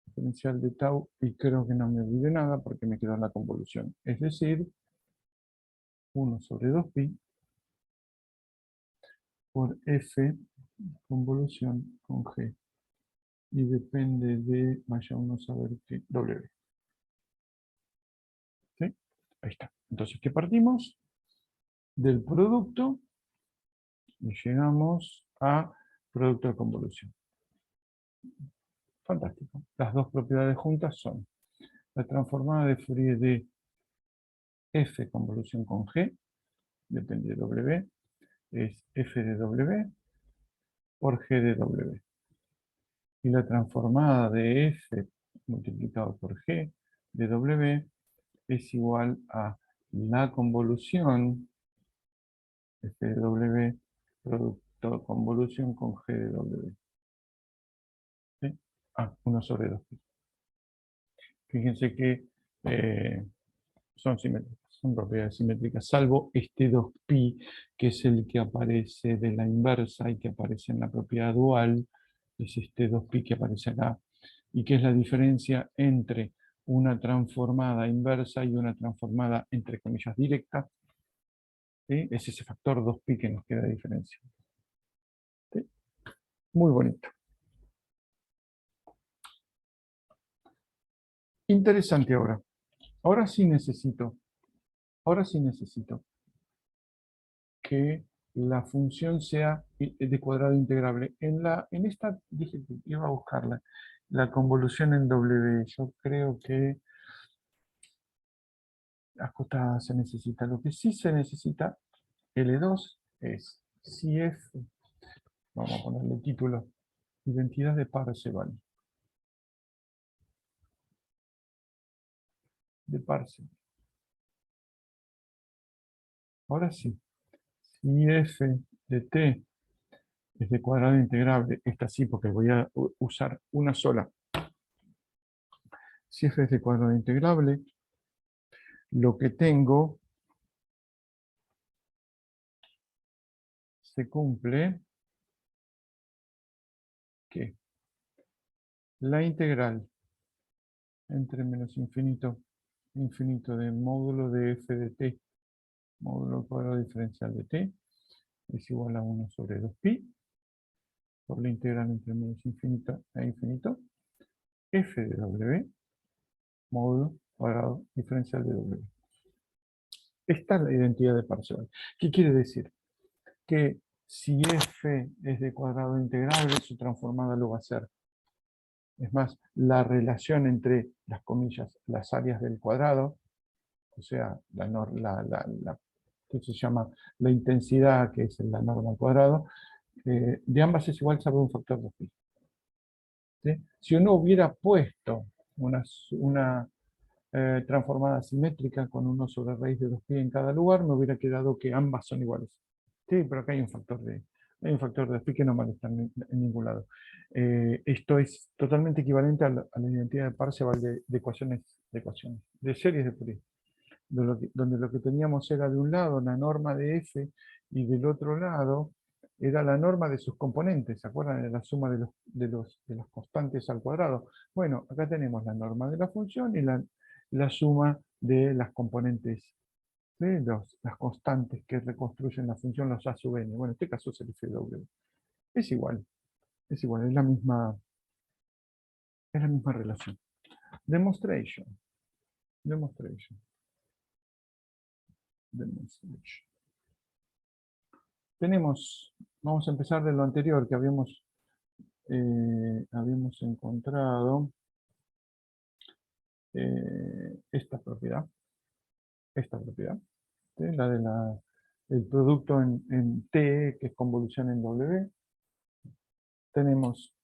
diferencial de tau, y creo que no me olvidé nada porque me quedó la convolución. Es decir, 1 sobre 2pi por f convolución con G. Y depende de, vaya uno a saber qué, W. ¿Sí? Ahí está. Entonces, ¿qué partimos? Del producto y llegamos a producto de convolución. Fantástico. Las dos propiedades juntas son la transformada de Fourier de f convolución con G, depende de W, es f de W por G de W. Y la transformada de f multiplicado por G de W es igual a la convolución f de W producto de convolución con G de W. ¿Sí? 1 sobre 2. Fíjense que son simétricas, son propiedades simétricas, salvo este 2pi, que es el que aparece de la inversa y que aparece en la propiedad dual, es este 2pi que aparece acá, y que es la diferencia entre una transformada inversa y una transformada, entre comillas, directa. ¿Sí? Es ese factor 2pi que nos queda de diferencia. ¿Sí? Muy bonito. Interesante ahora. Ahora sí necesito que la función sea de cuadrado integrable. En esta dije que iba a buscar la convolución en W. Yo creo que acotada se necesita. Lo que sí se necesita, L2, es si F, vamos a ponerle título, identidad de Parseval. De Parseval. Ahora sí, si F de T es de cuadrado integrable, esta sí, porque voy a usar una sola. Si F es de cuadrado integrable, lo que tengo se cumple que la integral entre menos infinito infinito del módulo de f de t, módulo cuadrado diferencial de t, es igual a 1 sobre 2pi, por la integral entre menos infinito e infinito, f de w, módulo cuadrado diferencial de w. Esta es la identidad de Parseval. ¿Qué quiere decir? Que si f es de cuadrado integrable, su transformada lo va a ser. Es más, la relación entre las comillas, las áreas del cuadrado, o sea, que se llama la intensidad, que es la norma al cuadrado, de ambas es igual saber un factor de pi. ¿Sí? Si uno hubiera puesto una transformada simétrica con 1 sobre raíz de 2pi en cada lugar, me hubiera quedado que ambas son iguales. Sí, pero acá hay un factor de pi que no molesta en ningún lado. Esto es totalmente equivalente a la identidad de Parseval de ecuaciones, de series de Fourier, donde lo que teníamos era de un lado la norma de f y del otro lado era la norma de sus componentes. ¿Se acuerdan de la suma de las constantes al cuadrado? Bueno, acá tenemos la norma de la función y la suma de las componentes, de las constantes que reconstruyen la función, los a sub n. Bueno, en este caso es el fw. Es igual, es la misma relación. Demonstration. the message. Tenemos, vamos a empezar de lo anterior que habíamos encontrado esta propiedad, ¿sí? La de el producto en T, que es convolución en W. Tenemos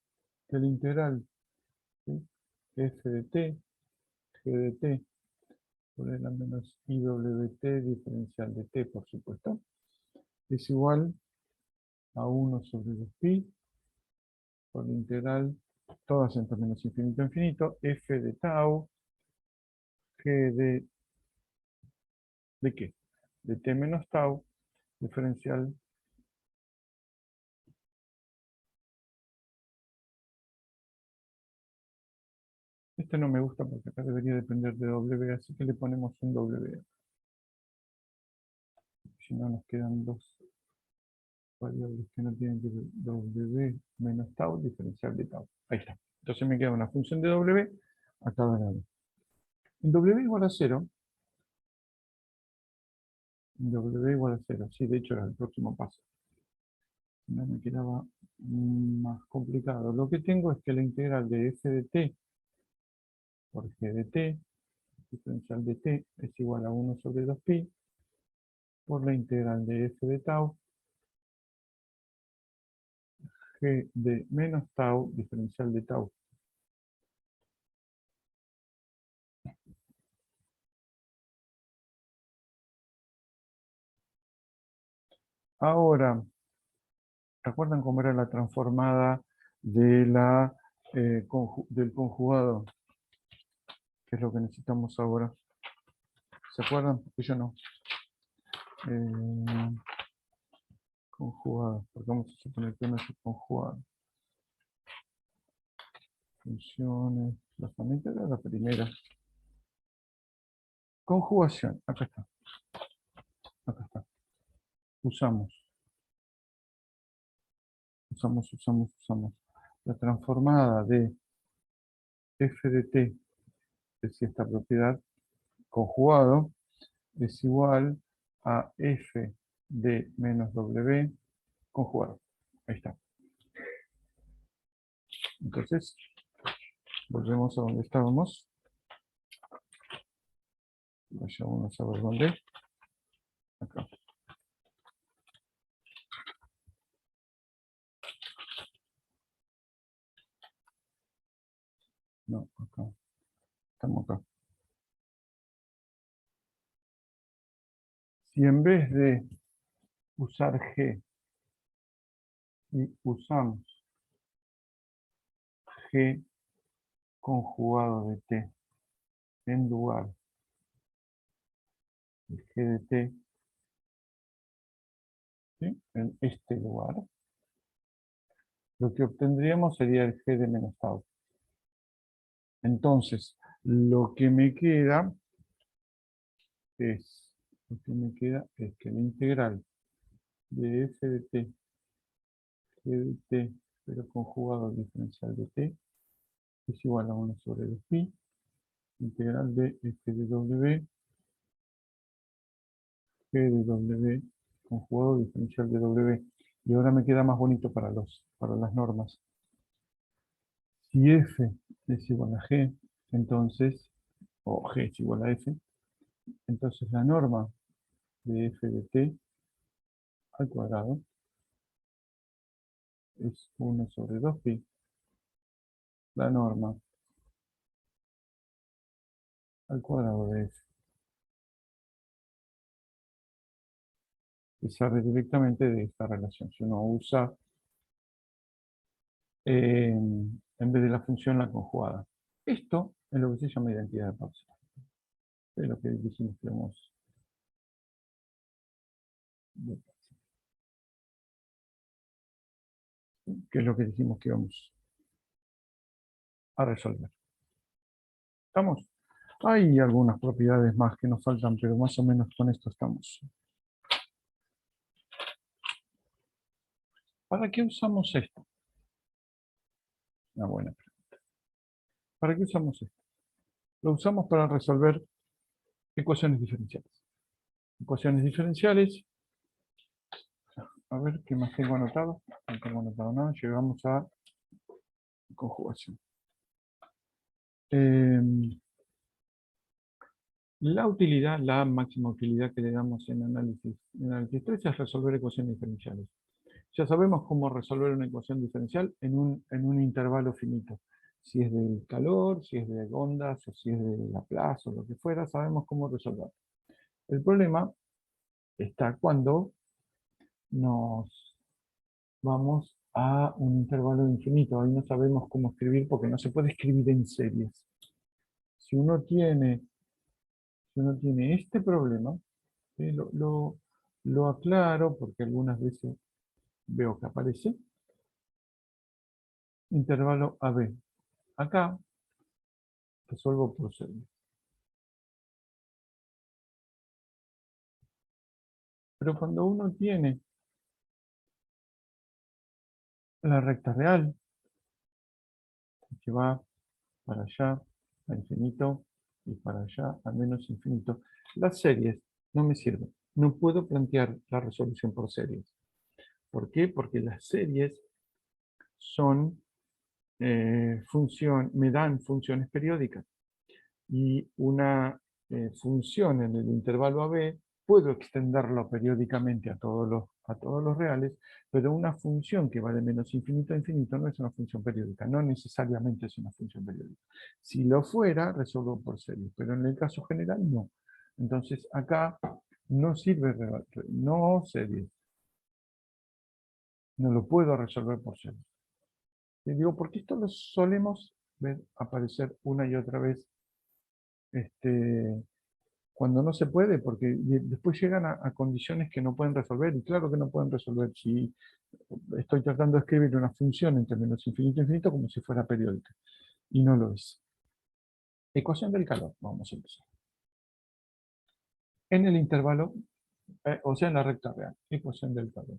el integral, ¿sí? F de T, G de T, por el menos IWT diferencial de T, por supuesto, es igual a 1 sobre 2pi por la integral, todas entre menos infinito a infinito, F de tau, G ¿de qué? De T menos tau, diferencial este no me gusta porque acá debería depender de W, así que le ponemos un W. Si no nos quedan dos variables que no tienen que ver. W menos tau, diferencial de tau. Ahí está. Entonces me queda una función de W a cada lado. En W igual a 0. En W igual a 0. Sí, de hecho era el próximo paso. No me quedaba más complicado. Lo que tengo es que la integral de f de t por g de t, diferencial de t, es igual a 1 sobre 2pi por la integral de f de tau, g de menos tau, diferencial de tau. Ahora, ¿recuerdan cómo era la transformada de del conjugado? ¿Qué es lo que necesitamos ahora? ¿Se acuerdan? Porque yo no. Conjugado, porque vamos a suponer que no es conjugado. Funciones, la familia era la primera. Conjugación, acá está. Acá está. Usamos. La transformada de f de t, es decir, esta propiedad, conjugado, es igual a f de menos w conjugado. Ahí está. Entonces, volvemos a donde estábamos. Vayamos a ver dónde. Acá. No, acá. Estamos acá. Si en vez de usar G y usamos G conjugado de T en lugar de G de T, ¿sí? En este lugar, lo que obtendríamos sería el G de menos tau. Entonces, lo que me queda es que la integral de f de t, g de t, pero conjugado al diferencial de t, es igual a 1 sobre 2pi, integral de f de w, g de w, conjugado diferencial de w. Y ahora me queda más bonito para las normas. Si f es igual a g, entonces, o g es igual a f, entonces la norma de f de t al cuadrado es 1 sobre 2pi. La norma al cuadrado de f. Y sale directamente de esta relación. Si uno usa, en vez de la función, la conjugada. Esto es lo que se llama identidad de parcial. Es lo que dijimos que vamos que es lo que dijimos que íbamos a resolver. ¿Estamos? Hay algunas propiedades más que nos faltan, pero más o menos con esto estamos. ¿Para qué usamos esto? Una buena pregunta. ¿Para qué usamos esto? Lo usamos para resolver ecuaciones diferenciales. ecuaciones diferenciales. A ver, ¿qué más tengo anotado? No tengo anotado nada. Llegamos a conjugación. La utilidad, la máxima utilidad que le damos en análisis 3 es resolver ecuaciones diferenciales. Ya sabemos cómo resolver una ecuación diferencial en un intervalo finito. Si es del calor, si es de ondas, o si es de Laplace, o lo que fuera, sabemos cómo resolver. El problema está cuando nos vamos a un intervalo infinito. Ahí no sabemos cómo escribir porque no se puede escribir en series. Si uno tiene este problema, lo aclaro porque algunas veces veo que aparece, intervalo AB. Acá resuelvo por serie. Pero cuando uno tiene la recta real, que va para allá a infinito y para allá a menos infinito, las series no me sirven. No puedo plantear la resolución por series. ¿Por qué? Porque las series son me dan funciones periódicas. Y una función en el intervalo AB puedo extenderlo periódicamente a todos los reales, pero una función que va de menos infinito a infinito no es una función periódica, no necesariamente es una función periódica. Si lo fuera, resuelvo por serie, pero en el caso general no. Entonces acá no sirve no serie. No lo puedo resolver por serie. Y digo, porque esto lo solemos ver aparecer una y otra vez cuando no se puede, porque después llegan a condiciones que no pueden resolver, y claro que no pueden resolver si estoy tratando de escribir una función en términos infinito infinito como si fuera periódica, y no lo es. Ecuación del calor, vamos a empezar. En el intervalo, o sea en la recta real, ecuación del calor.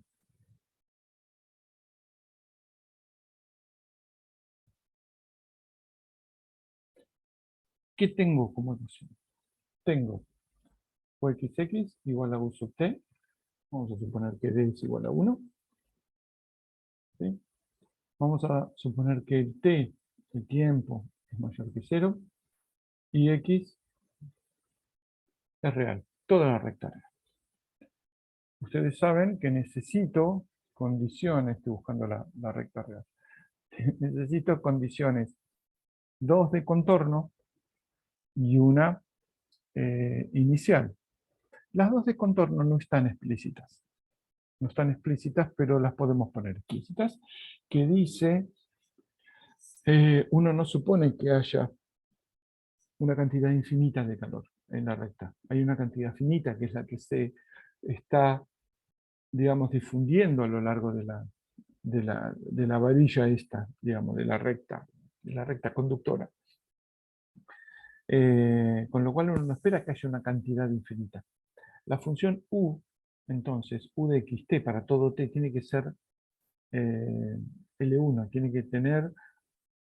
¿Qué tengo como ecuación? Tengo OXX igual a U sub t, vamos a suponer que D es igual a 1, ¿sí? Vamos a suponer que el t, el tiempo, es mayor que 0, y x es real, toda la recta real. Ustedes saben que necesito condiciones, estoy buscando la recta real, necesito condiciones 2 de contorno y una inicial. Las 2 de contorno no están explícitas. No están explícitas, pero las podemos poner explícitas, que dice, uno no supone que haya una cantidad infinita de calor en la recta. Hay una cantidad finita, que es la que se está, digamos, difundiendo a lo largo de la varilla esta, digamos, de la recta conductora. Con lo cual uno no espera que haya una cantidad infinita. La función u, entonces, u de xt para todo t tiene que ser L1, tiene que tener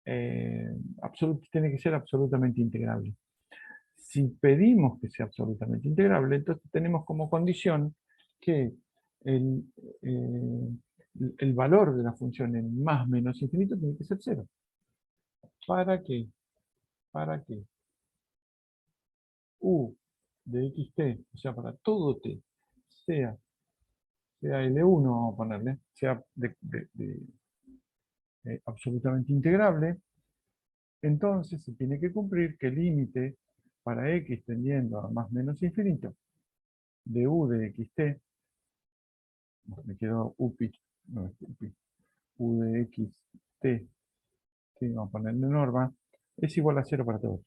tiene que ser absolutamente integrable. Si pedimos que sea absolutamente integrable, entonces tenemos como condición que el, eh, el valor de la función en más menos infinito tiene que ser 0. ¿Para qué? Para que u de xt, o sea, para todo t, sea L1, vamos a ponerle, sea absolutamente integrable, entonces se tiene que cumplir que el límite para x tendiendo a más menos infinito de u de xt, me quedó upi, no es upi, u de xt, que vamos a ponerle norma, es igual a 0 para todos.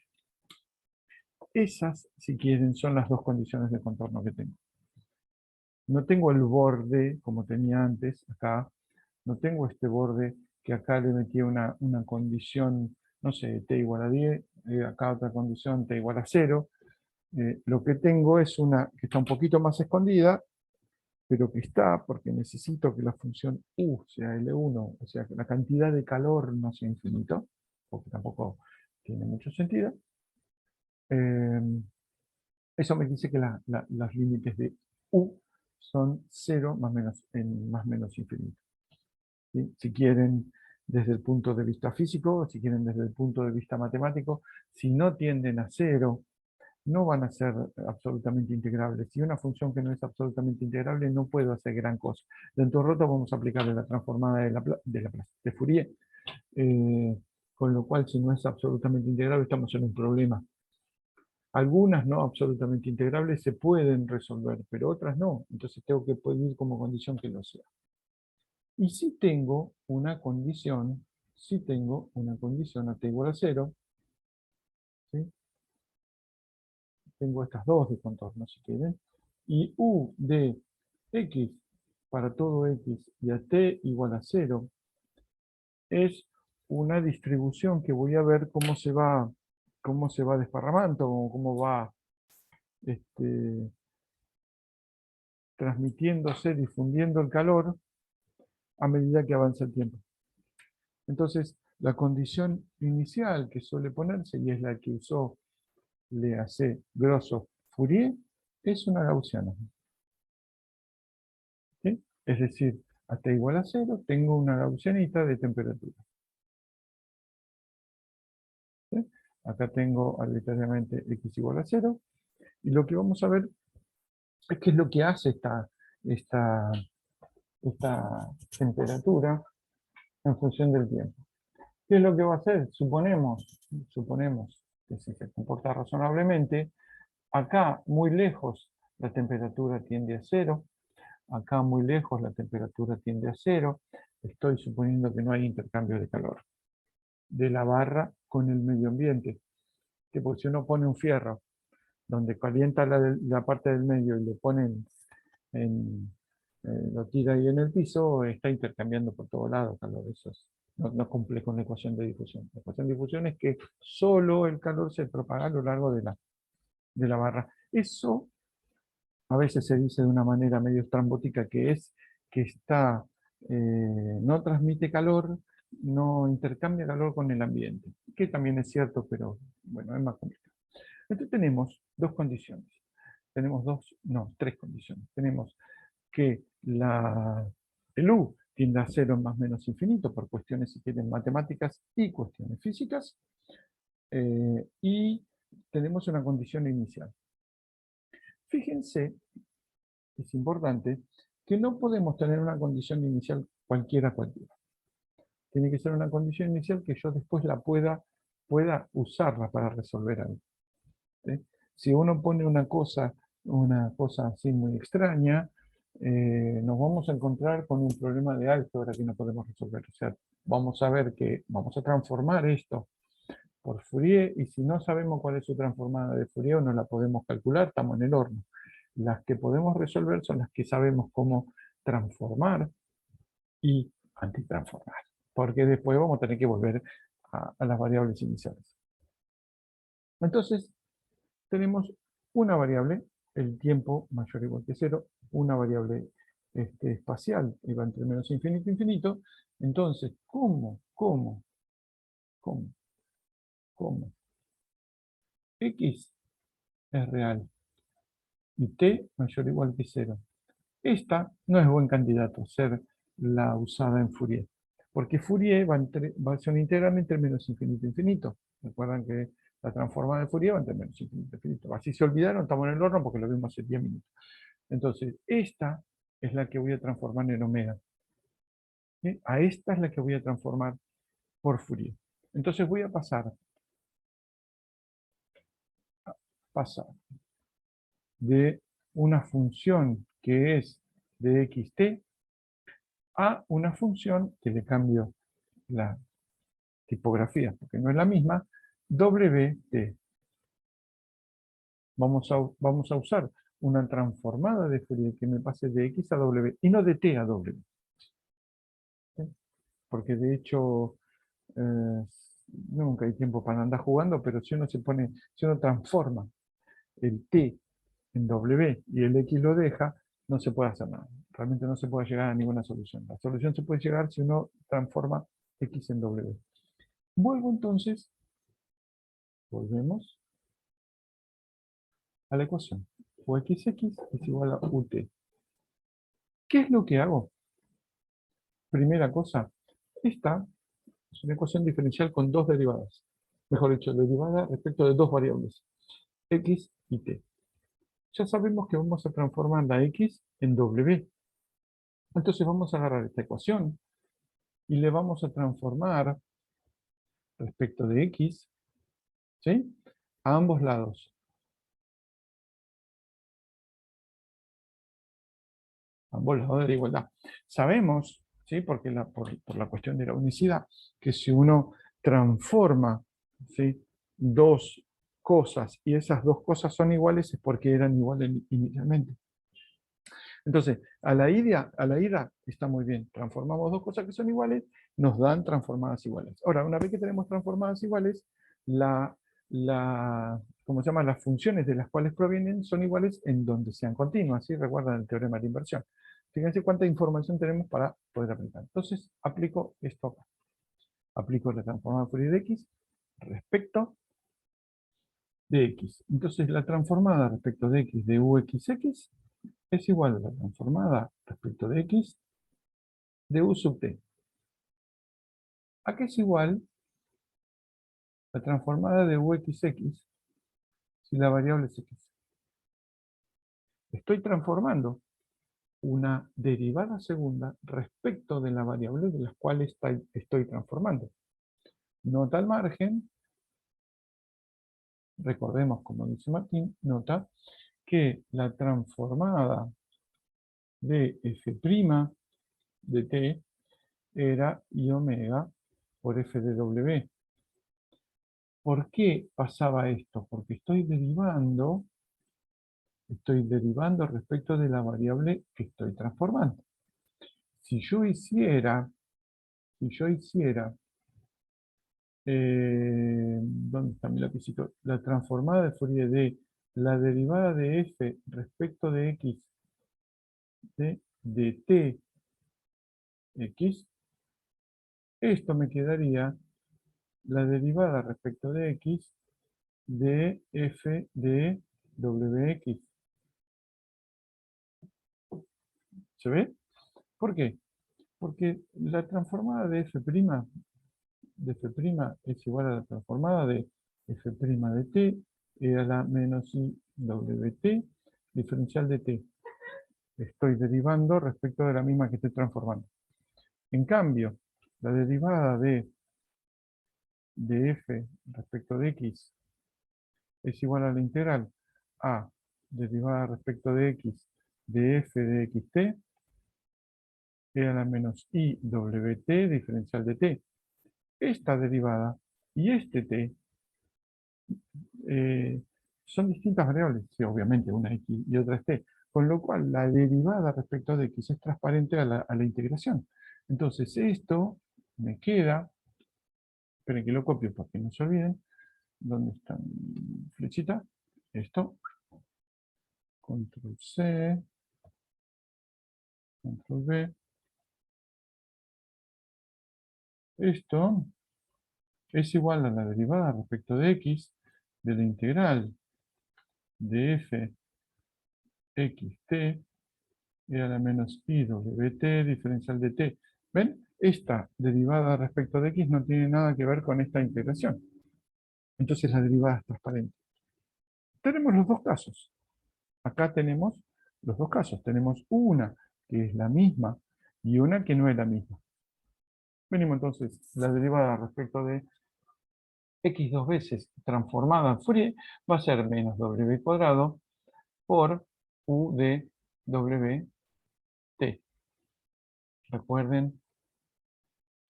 Esas, si quieren, son las dos condiciones de contorno que tengo. No tengo el borde, como tenía antes, acá. No tengo este borde que acá le metí una condición, no sé, t igual a 10, acá otra condición, t igual a 0. Lo que tengo es una que está un poquito más escondida, pero que está porque necesito que la función u sea L1, o sea, que la cantidad de calor no sea infinito, porque tampoco tiene mucho sentido. Eso me dice que los límites de U son 0 más menos infinito. ¿Sí? Si quieren desde el punto de vista físico, si quieren desde el punto de vista matemático, si no tienden a 0, no van a ser absolutamente integrables. Si una función que no es absolutamente integrable no puedo hacer gran cosa. Dentro de roto vamos a aplicarle la transformada de Fourier, con lo cual si no es absolutamente integrable estamos en un problema. Algunas no absolutamente integrables se pueden resolver, pero otras no. Entonces tengo que pedir como condición que lo sea. Y si tengo una condición, a t igual a 0, ¿sí? Tengo estas dos de contorno si quieren, y u de x para todo x y a t igual a 0 es una distribución que voy a ver cómo se va desparramando, cómo va transmitiéndose, difundiendo el calor a medida que avanza el tiempo. Entonces, la condición inicial que suele ponerse, y es la que usó le hace grosso Fourier, es una gaussiana. ¿Sí? Es decir, a t igual a 0 tengo una gaussianita de temperatura. ¿Sí? Acá tengo arbitrariamente x igual a 0. Y lo que vamos a ver es qué es lo que hace esta temperatura en función del tiempo. ¿Qué es lo que va a hacer? Suponemos que si se comporta razonablemente, acá muy lejos la temperatura tiende a 0, acá muy lejos la temperatura tiende a 0, estoy suponiendo que no hay intercambio de calor de la barra con el medio ambiente. Que porque si uno pone un fierro donde calienta la parte del medio y le ponen lo tira ahí en el piso, está intercambiando por todos lados calor. Eso no cumple con la ecuación de difusión. La ecuación de difusión es que solo el calor se propaga a lo largo de la barra. Eso a veces se dice de una manera medio estrambótica, que es que no transmite calor, no intercambia calor con el ambiente, que también es cierto, pero bueno, es más complicado. Entonces tenemos dos condiciones. Tres condiciones. Tenemos que el U tiende a 0 más menos infinito por cuestiones, si quieren, matemáticas y cuestiones físicas. Y tenemos una condición inicial. Fíjense, es importante, que no podemos tener una condición inicial cualquiera. Tiene que ser una condición inicial que yo después pueda usarla para resolver algo. ¿Sí? Si uno pone una cosa así muy extraña, nos vamos a encontrar con un problema de álgebra que no podemos resolver. O sea, vamos a ver que vamos a transformar esto por Fourier, y si no sabemos cuál es su transformada de Fourier o no la podemos calcular, estamos en el horno. Las que podemos resolver son las que sabemos cómo transformar y antitransformar, porque después vamos a tener que volver a las variables iniciales. Entonces, tenemos una variable, el tiempo mayor o igual que 0, una variable espacial, que va entre menos infinito e infinito. Entonces, ¿cómo x es real y t mayor o igual que 0? Esta no es buen candidato a ser la usada en Fourier, porque Fourier va a ser íntegramente entre menos infinito e infinito. Recuerdan que la transformada de Fourier va entre menos infinito e infinito. Así se olvidaron, estamos en el horno porque lo vimos hace 10 minutos. Entonces, esta es la que voy a transformar en omega. ¿Sí? A esta es la que voy a transformar por Fourier. Entonces voy a pasar de una función que es de xt a una función que le cambio la tipografía, porque no es la misma, wt. Vamos a usar una transformada de Fourier que me pase de x a w y no de t a w. ¿Sí? Porque de hecho nunca hay tiempo para andar jugando, pero si uno transforma el t en w y el x lo deja, no se puede hacer nada. Realmente no se puede llegar a ninguna solución. La solución se puede llegar si uno transforma x en w. Volvemos a la ecuación. UXX es igual a UT. ¿Qué es lo que hago? Primera cosa, esta es una ecuación diferencial con dos derivadas. Mejor dicho, derivada respecto de dos variables, x y t. Ya sabemos que vamos a transformar la x en w. Entonces vamos a agarrar esta ecuación y le vamos a transformar respecto de x, ¿sí?, a ambos lados. Ambos lados de la igualdad. Sabemos, ¿sí?, porque por la cuestión de la unicidad, que si uno transforma, ¿sí?, dos cosas y esas dos cosas son iguales es porque eran iguales inicialmente. Entonces, a la ida está muy bien. Transformamos dos cosas que son iguales, nos dan transformadas iguales. Ahora, una vez que tenemos transformadas iguales, ¿cómo se llama? Las funciones de las cuales provienen son iguales en donde sean continuas. ¿Sí? Recuerdan el teorema de inversión. Fíjense cuánta información tenemos para poder aplicar. Entonces, aplico esto acá. Aplico la transformada de Fourier de x respecto de x. Entonces, la transformada respecto de x de uxx es igual a la transformada respecto de x de u sub t. ¿A qué es igual la transformada de uxx si la variable es x? Estoy transformando una derivada segunda respecto de la variable de las cuales estoy transformando. Nota al margen, recordemos como dice Martín, nota que la transformada de f' de t era i omega por f de w. ¿Por qué pasaba esto? Porque estoy derivando respecto de la variable que estoy transformando. Si yo hiciera, ¿dónde está mi lapicito? La transformada de Fourier de la derivada de f respecto de x de t x, esto me quedaría la derivada respecto de x de f de wx. ¿Se ve? ¿Por qué? Porque la transformada de f' es igual a la transformada de f' de t a la menos i wt diferencial de t. Estoy derivando respecto de la misma que estoy transformando. En cambio, la derivada de f respecto de x es igual a la integral a derivada respecto de x de f de xt a la menos i wt diferencial de t. Esta derivada y este t son distintas variables, sí, obviamente, una x y otra es t, con lo cual la derivada respecto de x es transparente a la integración. Entonces esto me queda, esperen que lo copio para que no se olviden, ¿dónde está mi flechita? Esto, control C, control V, esto es igual a la derivada respecto de x de la integral de f xt a la menos i wt diferencial de t. ¿Ven? Esta derivada respecto de x no tiene nada que ver con esta integración. Entonces la derivada es transparente. Tenemos los dos casos. Acá tenemos los dos casos. Tenemos una que es la misma y una que no es la misma. Venimos entonces, la derivada respecto de x dos veces transformada en Fourier va a ser menos w cuadrado por u de wt. Recuerden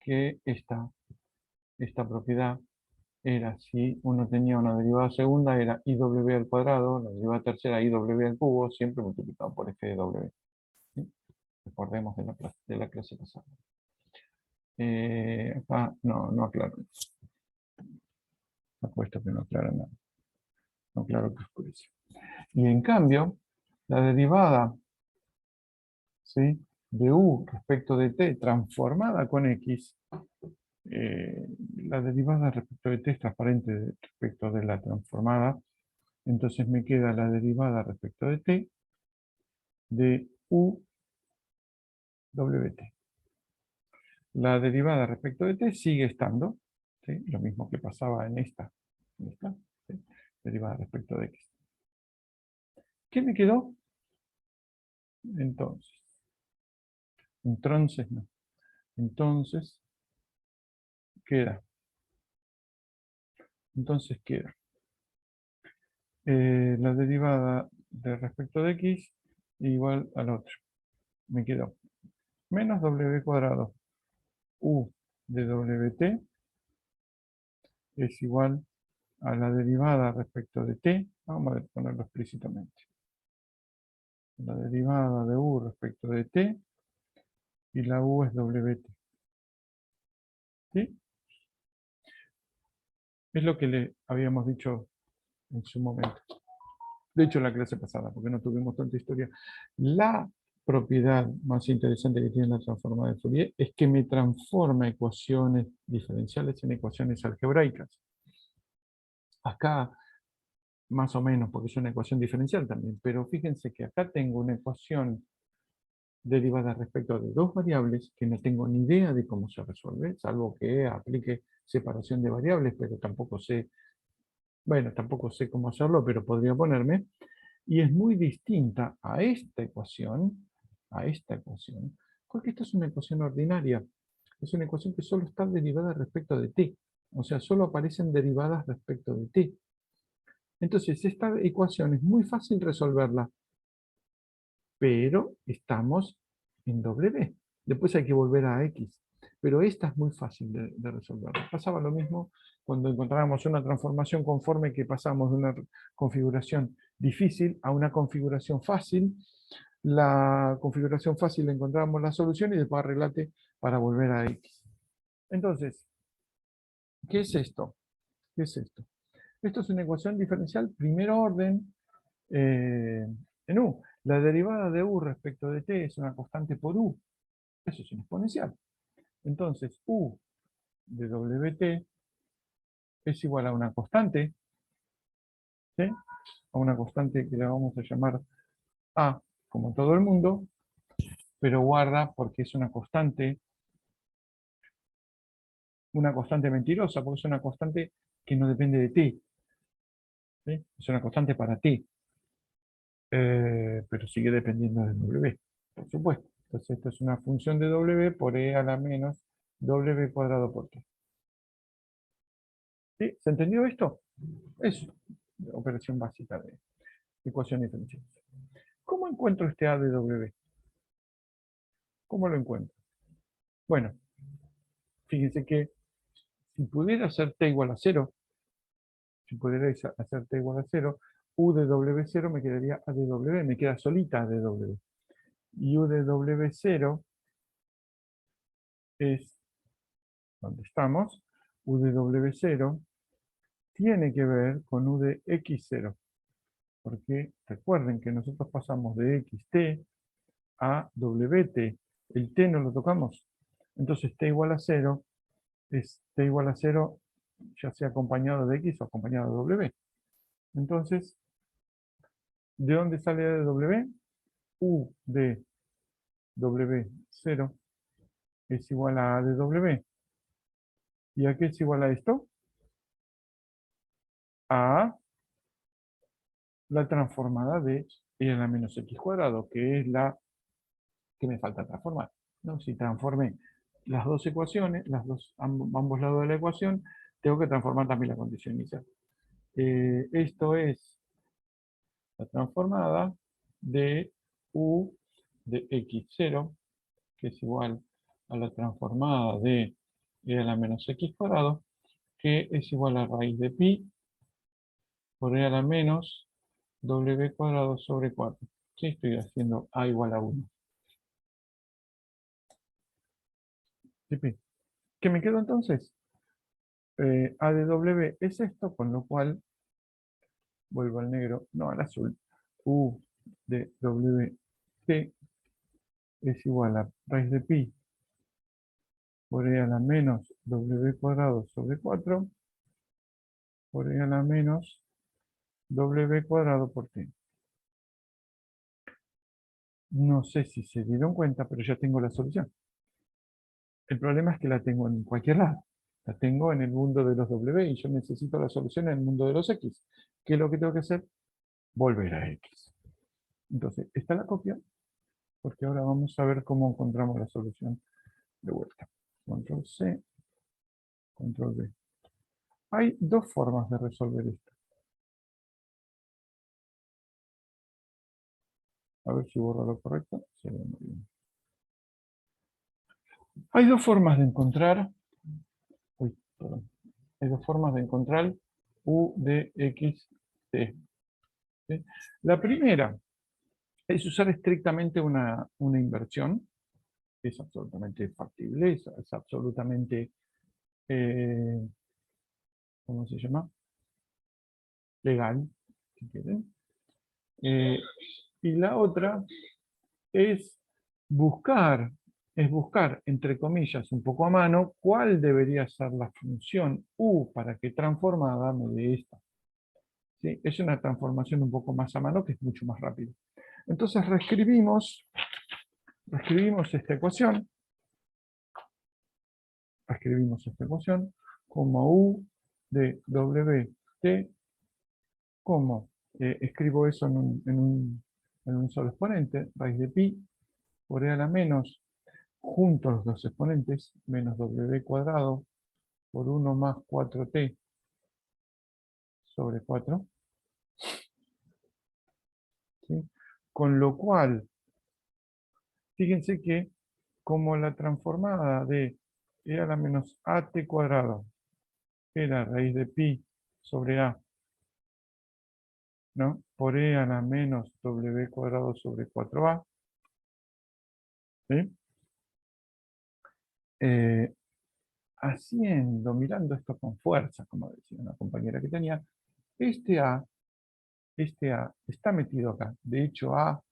que esta propiedad era, si uno tenía una derivada segunda, era iw al cuadrado, la derivada tercera iw al cubo, siempre multiplicado por f de w. ¿Sí? Recordemos de la clase pasada. Acá no aclaro. Apuesto que no aclara nada. No aclaro que oscurece. Y en cambio, la derivada, ¿sí?, de u respecto de t transformada con x, la derivada respecto de t es transparente respecto de la transformada Entonces me queda la derivada respecto de t de u wt. La derivada respecto de t sigue estando, ¿sí? Lo mismo que pasaba en esta, ¿sí? Derivada respecto de x. ¿Qué me quedó? Entonces no. Entonces queda. La derivada de respecto de x igual al otro. Me quedó menos w cuadrado u de wt es igual a la derivada respecto de t. Vamos a ponerlo explícitamente. La derivada de u respecto de t y la u es wt. ¿Sí? Es lo que le habíamos dicho en su momento. De hecho, en la clase pasada, porque no tuvimos tanta historia. La propiedad más interesante que tiene la transformada de Fourier es que me transforma ecuaciones diferenciales en ecuaciones algebraicas. Acá, más o menos, porque es una ecuación diferencial también, pero fíjense que acá tengo una ecuación derivada respecto de dos variables que no tengo ni idea de cómo se resuelve, salvo que aplique separación de variables, pero tampoco sé, bueno, tampoco sé cómo hacerlo, pero podría ponerme. Y es muy distinta a esta ecuación, porque esta es una ecuación ordinaria. Es una ecuación que solo está derivada respecto de t. O sea, solo aparecen derivadas respecto de t. Entonces, esta ecuación es muy fácil resolverla, pero estamos en W. Después hay que volver a X. Pero esta es muy fácil de resolver. Pasaba lo mismo cuando encontrábamos una transformación conforme que pasamos de una configuración difícil a una configuración fácil. La configuración fácil encontrábamos la solución y después arreglate para volver a X. Entonces, ¿qué es esto? ¿Qué es esto? Esto es una ecuación diferencial primer orden en U. La derivada de U respecto de t es una constante por U. Eso es una exponencial. Entonces, U de wt es igual a una constante, ¿sí? A una constante que la vamos a llamar A, como todo el mundo, pero guarda porque es una constante mentirosa, porque es una constante que no depende de t, ¿sí? Es una constante para t, pero sigue dependiendo de w, por supuesto. Entonces, esto es una función de w por e a la menos w cuadrado por t. ¿Sí? ¿Se entendió esto? Es operación básica de ecuación diferencial. ¿Cómo encuentro este A de W? ¿Cómo lo encuentro? Bueno, fíjense que si pudiera hacer t igual a 0, U de W0 me quedaría A de W, me queda solita A de W. Y U de W0 es, ¿dónde estamos? U de W0 tiene que ver con U de X0. Porque recuerden que nosotros pasamos de XT a WT. El T no lo tocamos. Entonces T igual a 0 es T igual a 0 ya sea acompañado de X o acompañado de W. Entonces, ¿de dónde sale A de W? U de W0 es igual a de W. ¿Y a qué es igual a esto? A la transformada de e a la menos x cuadrado, que es la que me falta transformar, ¿no? Si transformé las dos ecuaciones, ambos lados de la ecuación, tengo que transformar también la condición inicial. Esto es la transformada de u de x0, que es igual a la transformada de e a la menos x cuadrado, que es igual a raíz de pi por e a la menos w cuadrado sobre 4. ¿Qué estoy haciendo? A igual a 1. ¿Qué me quedo entonces? A de W es esto, con lo cual, vuelvo al negro, no al azul, U de WT es igual a raíz de pi por e a la menos W cuadrado sobre 4 por e a la menos W cuadrado por T. No sé si se dieron cuenta, pero ya tengo la solución. El problema es que la tengo en cualquier lado. La tengo en el mundo de los W y yo necesito la solución en el mundo de los X. ¿Qué es lo que tengo que hacer? Volver a X. Entonces, esta la copio, porque ahora vamos a ver cómo encontramos la solución de vuelta. Control C, Control V. Hay dos formas de resolver esto. A ver si borro lo correcto. Se ve muy bien. Hay dos formas de encontrar, uy, perdón. Hay dos formas de encontrar U de X, T. ¿Sí? La primera es usar estrictamente una inversión, que es absolutamente factible, es absolutamente, eh, ¿cómo se llama? Legal, si quieren. Eh, y la otra es buscar, entre comillas, un poco a mano, cuál debería ser la función U para que transformada me dé esta. ¿Sí? Es una transformación un poco más a mano que es mucho más rápido. Entonces reescribimos esta ecuación como U de WT, como escribo eso en un solo exponente, raíz de pi por e a la menos, juntos los dos exponentes, menos W cuadrado por 1 más 4t sobre 4, ¿sí? Con lo cual, fíjense que como la transformada de e a la menos at cuadrado era raíz de pi sobre a, ¿no? Por e a la menos w cuadrado sobre 4a, ¿sí? Eh, mirando esto con fuerza, como decía una compañera que tenía, este a, este a está metido acá. De hecho, a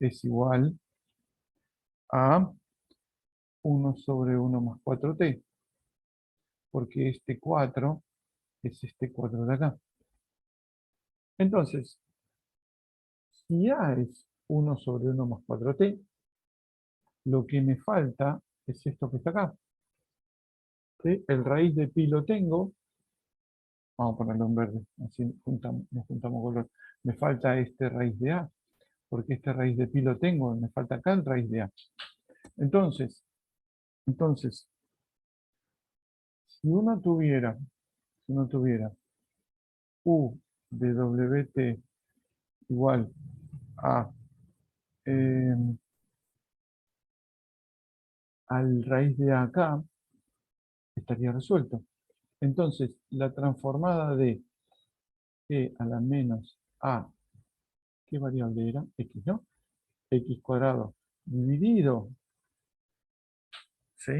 es igual a 1 sobre 1 más 4t, porque este 4 es este 4 de acá. Entonces, si a es 1 sobre 1 más 4t, lo que me falta es esto que está acá. ¿Sí? El raíz de pi lo tengo, vamos a ponerlo en verde, así nos juntamos color. Me falta este raíz de a, porque este raíz de pi lo tengo, me falta acá el raíz de a. Entonces, si uno tuviera u de wt igual a eh, al raíz de acá, estaría resuelto. Entonces, la transformada de e a la menos a, ¿qué variable era? X, ¿no? X cuadrado dividido, ¿sí?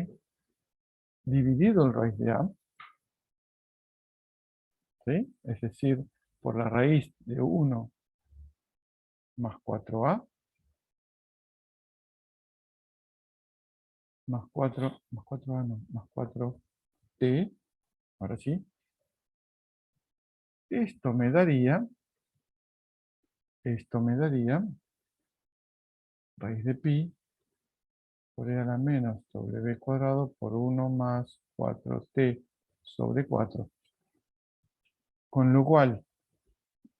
Dividido el raíz de a, ¿sí? Es decir, por la raíz de 1 más 4a, más 4a no, más 4t, ahora sí. Esto me daría raíz de pi por e a la menos w cuadrado por 1 más 4t sobre 4. Con lo cual,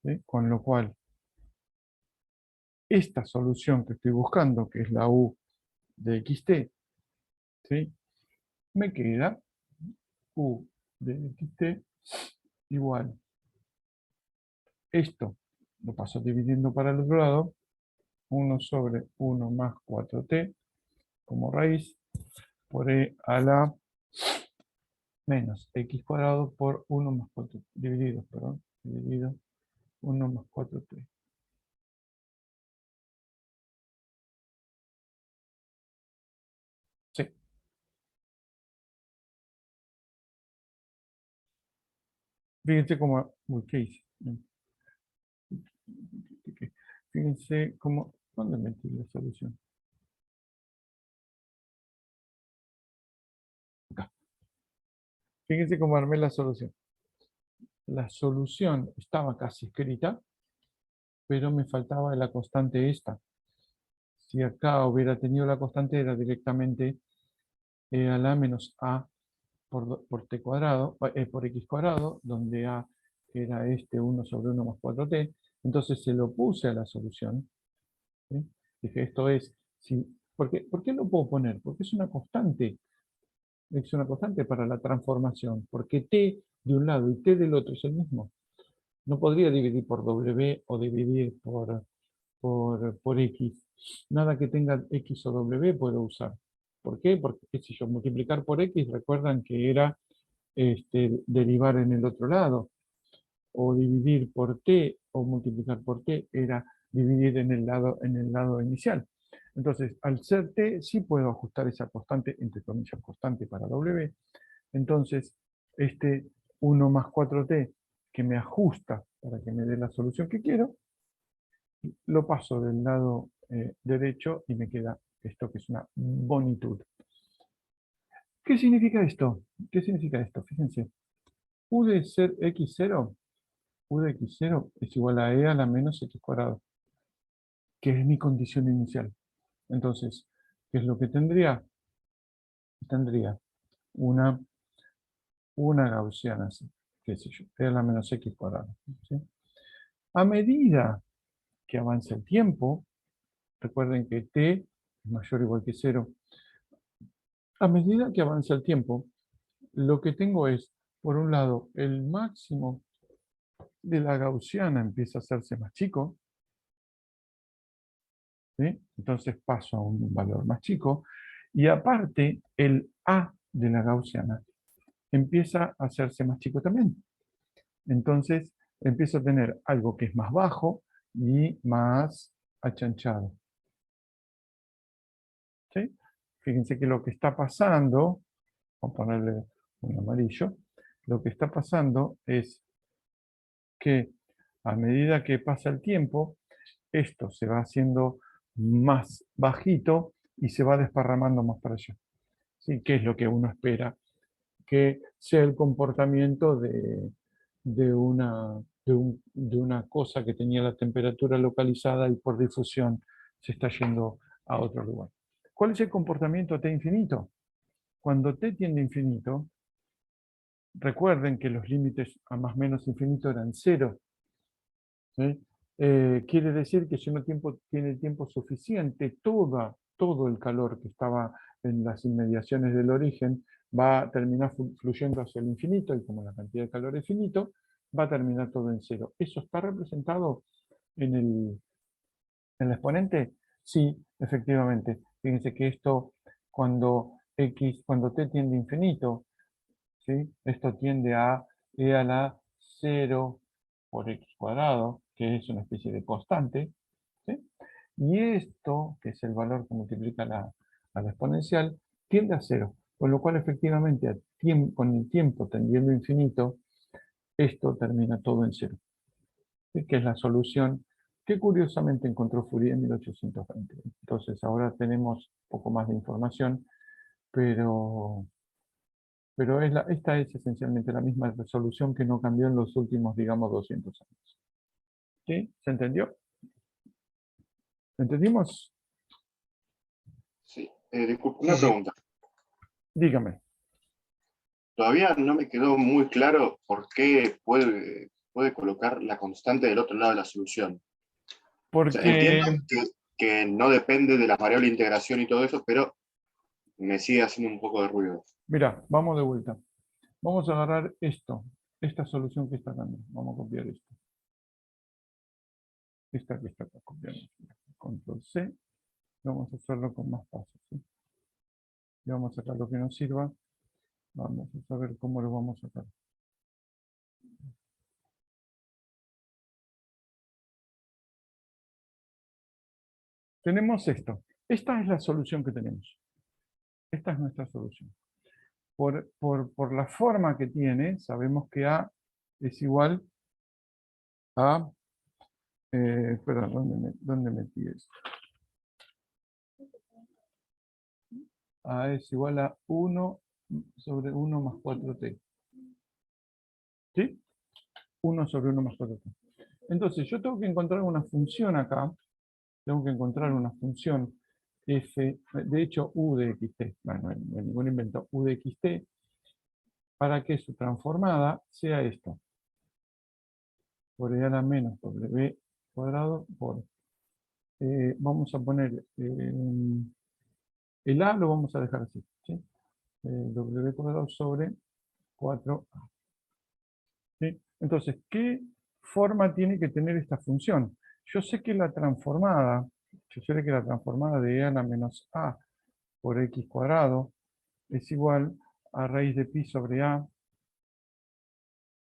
¿sí? Con lo cual, esta solución que estoy buscando, que es la u de xt, ¿sí? Me queda u de xt igual. Esto lo paso dividiendo para el otro lado, 1 sobre 1 más 4t como raíz por e a la menos x cuadrado por 1 más 4, dividido 1 más 4t. Sí, fíjense cómo, uy, ¿qué hice? Fíjense cómo, ¿dónde metí la solución? Acá. Fíjense cómo armé la solución. la solución estaba casi escrita, pero me faltaba la constante esta. Si acá hubiera tenido la constante, era directamente e a la menos a por t cuadrado, por x cuadrado, donde a era este 1 sobre 1 más 4t. Entonces se lo puse a la solución. ¿Sí? Dije, esto es, si, ¿por qué lo puedo poner? Porque es una constante para la transformación, porque t de un lado y t del otro es el mismo. No podría dividir por w o dividir por x. Nada que tenga x o w puedo usar. ¿Por qué? Porque, qué sé yo, multiplicar por x, recuerdan que era derivar en el otro lado, o dividir por t o multiplicar por t era dividir en el lado inicial. Entonces, al ser t, sí puedo ajustar esa constante, entre comillas, constante para w. Entonces, este 1 más 4t, que me ajusta para que me dé la solución que quiero, lo paso del lado derecho y me queda esto que es una bonitud. ¿Qué significa esto? ¿Qué significa esto? Fíjense, u de ser x0, u de x0 es igual a e a la menos x cuadrado, que es mi condición inicial. Entonces, ¿qué es lo que tendría? Tendría una, una gaussiana, así, qué sé yo, e a la menos x cuadrado. ¿Sí? A medida que avanza el tiempo, recuerden que t es mayor o igual que 0. A medida que avanza el tiempo, lo que tengo es, por un lado, el máximo de la gaussiana empieza a hacerse más chico, ¿sí? Entonces paso a un valor más chico, y aparte, el a de la gaussiana empieza a hacerse más chico también. Entonces, empiezo a tener algo que es más bajo y más achanchado. ¿Sí? Fíjense que lo que está pasando, vamos a ponerle un amarillo, lo que está pasando es que a medida que pasa el tiempo, esto se va haciendo más bajito y se va desparramando más para allá. ¿Sí? ¿Qué es lo que uno espera? Que sea el comportamiento de una cosa que tenía la temperatura localizada y por difusión se está yendo a otro lugar. ¿Cuál es el comportamiento T infinito? Cuando T tiende a infinito, recuerden que los límites a más menos infinito eran cero. ¿Sí? Quiere decir que si uno tiene tiempo suficiente, todo el calor que estaba en las inmediaciones del origen va a terminar fluyendo hacia el infinito, y como la cantidad de calor es finito, va a terminar todo en cero. ¿Eso está representado en el exponente? Sí, efectivamente. Fíjense que esto, cuando t tiende a infinito, ¿sí? Esto tiende a e a la 0 por x cuadrado, que es una especie de constante, ¿sí? Y esto, que es el valor que multiplica a la exponencial, tiende a 0, con lo cual efectivamente con el tiempo tendiendo a infinito, esto termina todo en 0, ¿sí? Que es la solución que curiosamente encontró Fourier en 1820. Entonces ahora tenemos un poco más de información, pero esta es esencialmente la misma resolución que no cambió en los últimos, digamos, 200 años. ¿Sí? ¿Se entendió? ¿Entendimos? Sí. Disculpe, una pregunta. Dígame. Todavía no me quedó muy claro por qué puede colocar la constante del otro lado de la solución. O sea, Porque, entiendo que no depende de la variable de integración y todo eso, pero me sigue haciendo un poco de ruido. mira, vamos de vuelta. Vamos a agarrar esta solución que está dando. Vamos a copiar esto. Esta que está acá, copiando. Control C. Vamos a hacerlo con más pasos. ¿Sí? Y vamos a sacar lo que nos sirva. Vamos a saber cómo lo vamos a sacar. Tenemos esto. Esta es la solución que tenemos. Esta es nuestra solución. Por la forma que tiene, sabemos que A es igual a... espera, ¿dónde metí esto? A es igual a 1 sobre 1 más 4t. ¿Sí? 1 sobre 1 más 4t. Entonces, yo tengo que encontrar una función acá, tengo que encontrar una función f, de hecho, u de xt, bueno, no hay ningún invento, u de xt, para que su transformada sea esto, por e a la menos w cuadrado por, vamos a poner, el a lo vamos a dejar así, ¿sí? W cuadrado sobre 4a. ¿Sí? Entonces, ¿qué forma tiene que tener esta función? Yo sé que la transformada, de e a la menos a por x cuadrado es igual a raíz de pi sobre a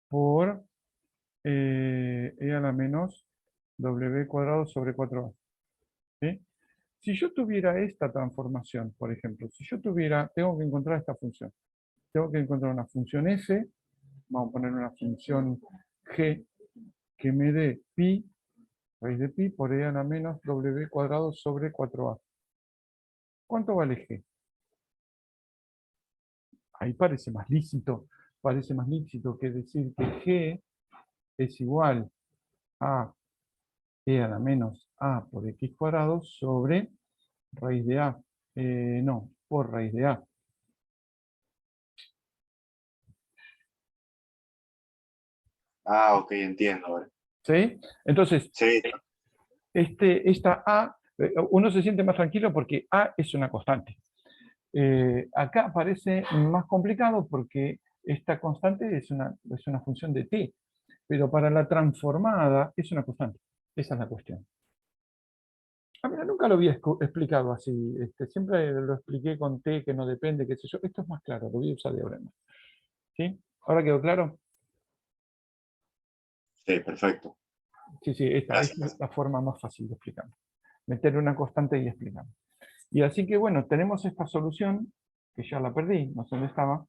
por e a la menos w cuadrado sobre 4a. ¿Sí? Si yo tuviera esta transformación, por ejemplo, tengo que encontrar esta función. Tengo que encontrar una función f, vamos a poner una función g, que me dé pi, raíz de pi, por e a la menos w cuadrado sobre 4a. ¿Cuánto vale g? Ahí parece más lícito que decir que g es igual a e a la menos a por x cuadrado sobre raíz de a. No, por raíz de a. Ah, ok, entiendo ahora. ¿Sí? Entonces, Sí, esta a, uno se siente más tranquilo porque a es una constante. Acá parece más complicado porque esta constante es una función de t, pero para la transformada es una constante. Esa es la cuestión. Mira, nunca lo había explicado así. Siempre lo expliqué con t, que no depende, qué sé yo. Esto es más claro, lo voy a usar de ahora en más. ¿Sí? ¿Ahora quedó claro? sí, perfecto. Sí, sí, esta es Gracias. la forma más fácil de explicarlo. Meter una constante y explicar. Y así que bueno, tenemos esta solución, que ya la perdí, no sé dónde estaba.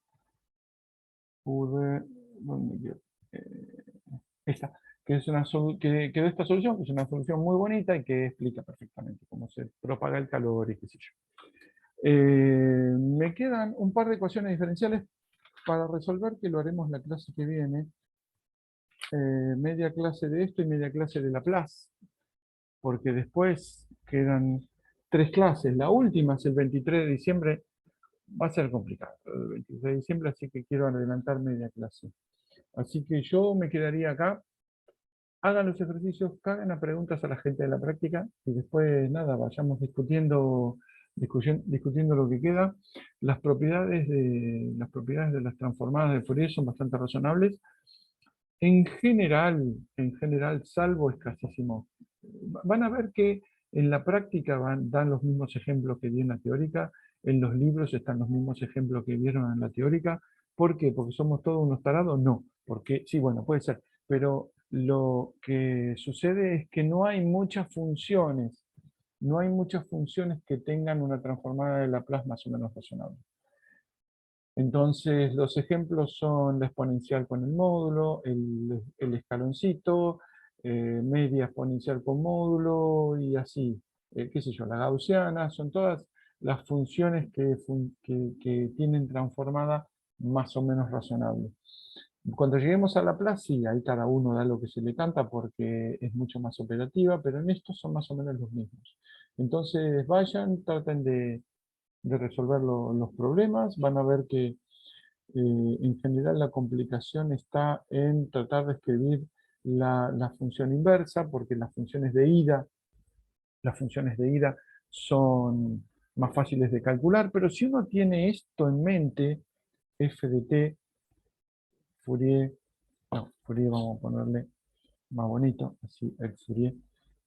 ¿Dónde quedó? Esta, que es que quedó esta solución, que es una solución muy bonita y que explica perfectamente cómo se propaga el calor y qué sé yo. Me quedan un par de ecuaciones diferenciales para resolver, que lo haremos la clase que viene. Media clase de esto y media clase de Laplace, porque después quedan 3 clases. La última es el 23 de diciembre, va a ser complicado el 23 de diciembre, así que quiero adelantar media clase. Así que yo me quedaría acá. Hagan los ejercicios, hagan las preguntas a la gente de la práctica y después, nada, vayamos discutiendo lo que queda. Las propiedades de las transformadas de Fourier son bastante razonables. En general, salvo escasísimo. Van a ver que en la práctica dan los mismos ejemplos que di en la teórica, en los libros están los mismos ejemplos que vieron en la teórica. ¿Por qué? ¿Porque somos todos unos tarados? No, porque sí, bueno, puede ser, pero lo que sucede es que no hay muchas funciones que tengan una transformada de Laplace más o menos razonable. Entonces, los ejemplos son la exponencial con el módulo, el escaloncito, media exponencial con módulo y así, qué sé yo, la gaussiana, son todas las funciones que tienen transformada más o menos razonable. Cuando lleguemos a Laplace, sí, ahí cada uno da lo que se le canta porque es mucho más operativa, pero en estos son más o menos los mismos. Entonces, vayan, traten de resolver los problemas, van a ver que en general la complicación está en tratar de escribir la función inversa, porque las funciones de ida son más fáciles de calcular, pero si uno tiene esto en mente, f de t, Fourier vamos a ponerle más bonito, así el Fourier,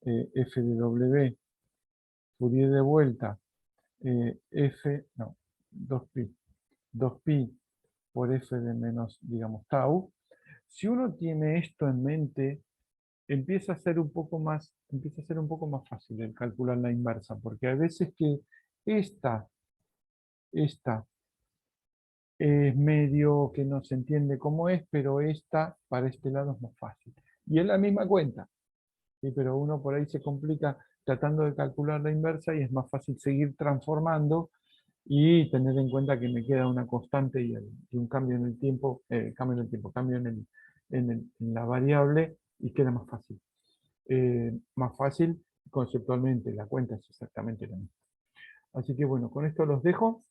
f de w, Fourier de vuelta, f, no, 2pi por f de menos, digamos, tau. Si uno tiene esto en mente, empieza a ser un poco más fácil el calcular la inversa, porque hay veces que esta es medio que no se entiende cómo es, pero esta para este lado es más fácil. Y es la misma cuenta, ¿sí? Pero uno por ahí se complica tratando de calcular la inversa y es más fácil seguir transformando y tener en cuenta que me queda una constante y un cambio en el tiempo, cambio en en la variable y queda más fácil. Más fácil conceptualmente, la cuenta es exactamente lo mismo. Así que bueno, con esto los dejo.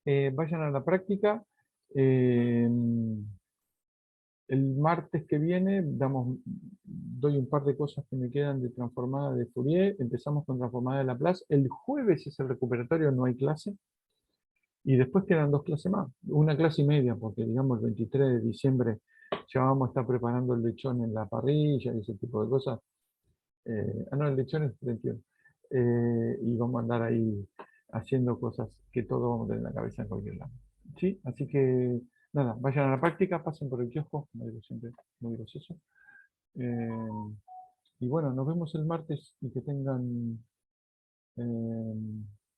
Vayan a la práctica. El martes que viene doy un par de cosas que me quedan de transformada de Fourier. Empezamos con transformada de Laplace. El jueves es el recuperatorio, no hay clase. Y después quedan 2 clases más. Una clase y media, porque digamos el 23 de diciembre ya vamos a estar preparando el lechón en la parrilla y ese tipo de cosas. No, el lechón es el 31. Y vamos a andar ahí haciendo cosas que todos vamos a tener en la cabeza en cualquier lado. ¿Sí? Así que, nada, vayan a la práctica, pasen por el kiosco, como digo siempre, muy gracioso. Y bueno, nos vemos el martes y que tengan